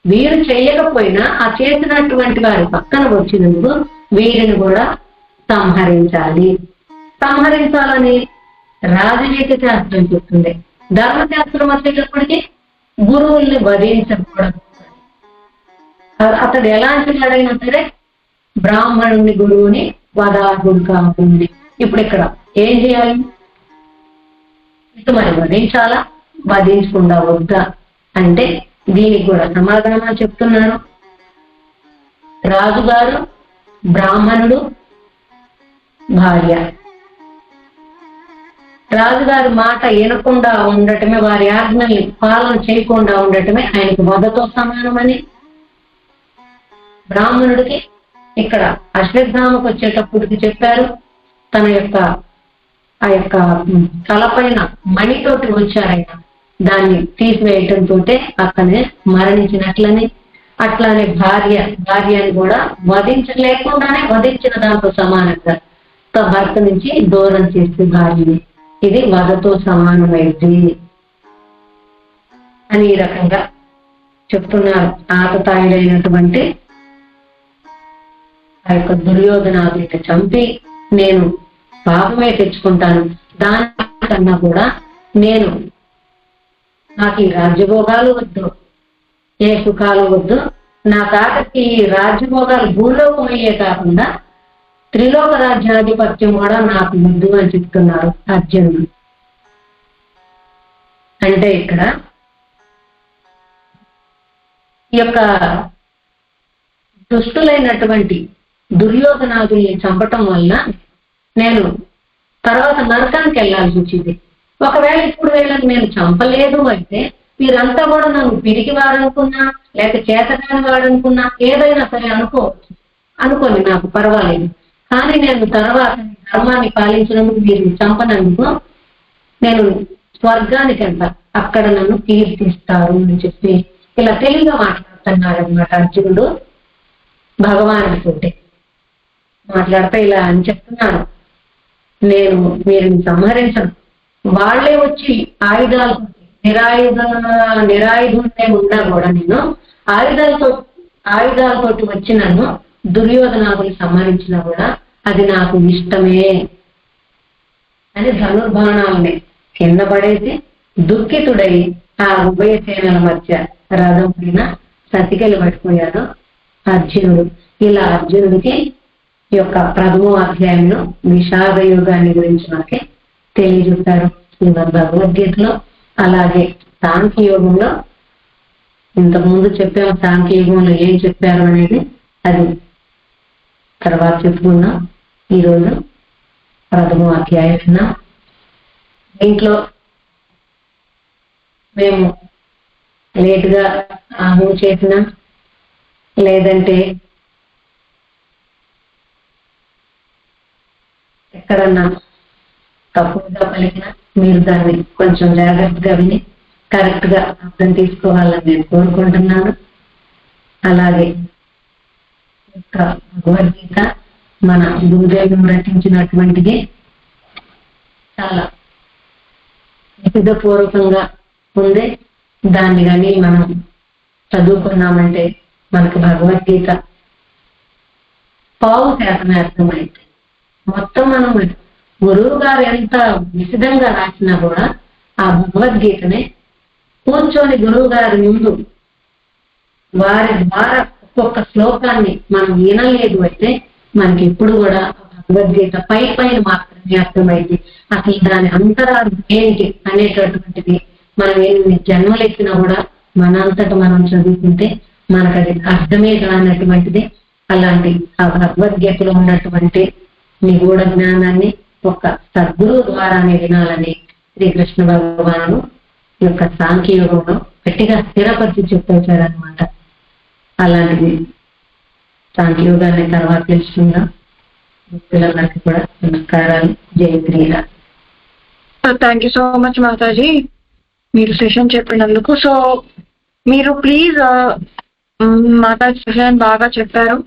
వీరు చేయకపోయినా ఆ చేసినటువంటి వారి పక్కన వచ్చినందుకు వీరిని కూడా సంహరించాలని రాజనీతి శాస్త్రం చెప్తుంది. ధర్మశాస్త్రం వచ్చేటప్పటికి గురువుల్ని వధించకూడదు. అతడు ఎలాంటి వాడైనా సరే బ్రాహ్మణుని గురువుని వదార్హుడు కాకుండా. ఇప్పుడు ఇక్కడ ఏం చేయాలి? మరి వధించాలా, వధించకుండా వద్దా అంటే దీనికి కూడా సమాధానాలు చెప్తున్నారు. రాజుగారు, బ్రాహ్మణుడు, భార్య. రాజుగారి మాట వినకుండా ఉండటమే, వారి ఆజ్ఞల్ని పాలన చేయకుండా ఉండటమే ఆయనకు వధతో సమానమని. బ్రాహ్మణుడికి ఇక్కడ అశ్వత్థామకు వచ్చేటప్పటికి చెప్పారు, తన యొక్క ఆ యొక్క తలపైన మణితోటి వచ్చారాయన, దాన్ని తీసివేయటంతో అక్కడే మరణించినట్లని. అట్లానే భార్యని కూడా వధించలేకుండానే వధించిన దాంతో సమానంగా భర్త నుంచి దూరం చేస్తే భార్యని, ఇది వధతో సమానమైంది అని ఈ రకంగా చెప్తున్నారు. ఆతతాయుడైనటువంటి ఆ యొక్క దుర్యోధనాదుని చంపి నేను పాపమే తెచ్చుకుంటాను, దానికన్నా కూడా నాకు ఈ రాజ్యభోగాలు వద్దు, ఏ సుఖాలు వద్దు, నా తాతకి ఈ రాజ్యభోగాలు భూలోకమయ్యే కాకుండా త్రిలోక రాజ్యాధిపత్యం కూడా నాకు వద్దు అని చెప్తున్నారు అర్జునుడు. అంటే ఇక్కడ ఈ యొక్క దుష్టులైనటువంటి దుర్యోధనాదుల్ని చంపటం వల్ల నేను తర్వాత నరకానికి వెళ్ళాల్సి వచ్చింది. ఒకవేళ ఇప్పుడు వీళ్ళని నేను చంపలేదు అంటే వీరంతా కూడా నన్ను పిరికి వాడనుకున్నా లేక చేతకాని వాడనుకున్నా ఏదైనా సరే అనుకోని నాకు పర్వాలేదు. కానీ నేను తర్వాత ధర్మాన్ని పాలించినందుకు మీరు చంపనందుకు నేను స్వర్గానికి వెళ్తా, అక్కడ నన్ను కీర్తిస్తారు అని చెప్పి ఇలా తెలివిగా మాట్లాడుతున్నాడు అనమాట అర్జునుడు భగవానుడితోటి. మాట్లాడితే ఇలా అని చెప్తున్నాడు, నేను వీరిని సంహరించను. వాళ్లే వచ్చి ఆయుధాలతో నిరాయుధుడే ఉన్నా కూడా నేను ఆయుధాలతోటి వచ్చి నన్ను దుర్యోధనాదులు సంహరించినా కూడా అది నాకు ఇష్టమే అని ధనుర్బాణాలని కింద పడేసి దుఃఖితుడై ఆ ఉభయ సేనల మధ్య రథం పైన సతికెళ్ళి పడిపోయాడు అర్జునుడు. ఇలా అర్జునుడికి ఈ యొక్క ప్రథమ అధ్యాయంలో విషాద యుగాన్ని గురించి మనకి తెలియజేస్తారు భగవద్గీతలో. అలాగే సాంఖ్యయోగంలో ఇంతకుముందు చెప్పాము, సాంఖ్యయుగంలో ఏం చెప్పారు అనేది అది తర్వాత చెప్పుకున్నాం. ఈరోజు ప్రథమ అధ్యాయం. దీంట్లో మేము లేటుగా ఆహ్వం చేసిన లేదంటే ఎక్కడన్నా తప్పుగా పలికినా మీరు దాన్ని కొంచెం జాగ్రత్తగా విని కరెక్ట్ గా అర్థం తీసుకోవాలని నేను కోరుకుంటున్నాను. అలాగే భగవద్గీత మన గురుదేవుడు రచించినటువంటిది చాలా విశుద్ధపూర్వకంగా ఉంది. దాన్ని కానీ మనం చదువుకున్నామంటే మనకు భగవద్గీత పావు శాతమే అర్థమైంది. మొత్తం మనం గురువు గారు ఎంత విశదంగా రాసినా కూడా ఆ భగవద్గీతనే కూర్చొని గురువు గారి ముందు వారి ద్వారా ఒక్కొక్క శ్లోకాన్ని మనం వినలేదు అయితే మనకి ఎప్పుడు కూడా భగవద్గీత పైన మాత్రమే అర్థమైంది. అసలు దాని అంతరార్థం ఏంటి అనేటటువంటిది మనం ఎన్ని జన్మలెక్కినా కూడా మనంతట మనం చదువుకుంటే మనకు అది అర్థమే కానటువంటిది. అలాంటి ఆ భగవద్గీతలో ఉన్నటువంటి నిగూఢ జ్ఞానాన్ని ఒక సద్గురు ద్వారానే వినాలని శ్రీకృష్ణ భగవానుడు ఈ యొక్క సాంఖ్యయోగంలో గట్టిగా స్థిరపరిచి చెప్పేశారనమాట. అలాంటిది సాంఖ్యయోగాన్ని తర్వాత తెలుసుకుందాం. పిల్లలందరికీ కూడా నమస్కారాలు. జై Shriram. Thank you so much మాతాజీ, మీరు సెషన్ చెప్పినందుకు. సో మీరు ప్లీజ్ మాతాజీ సెషన్ బాగా చెప్పారు.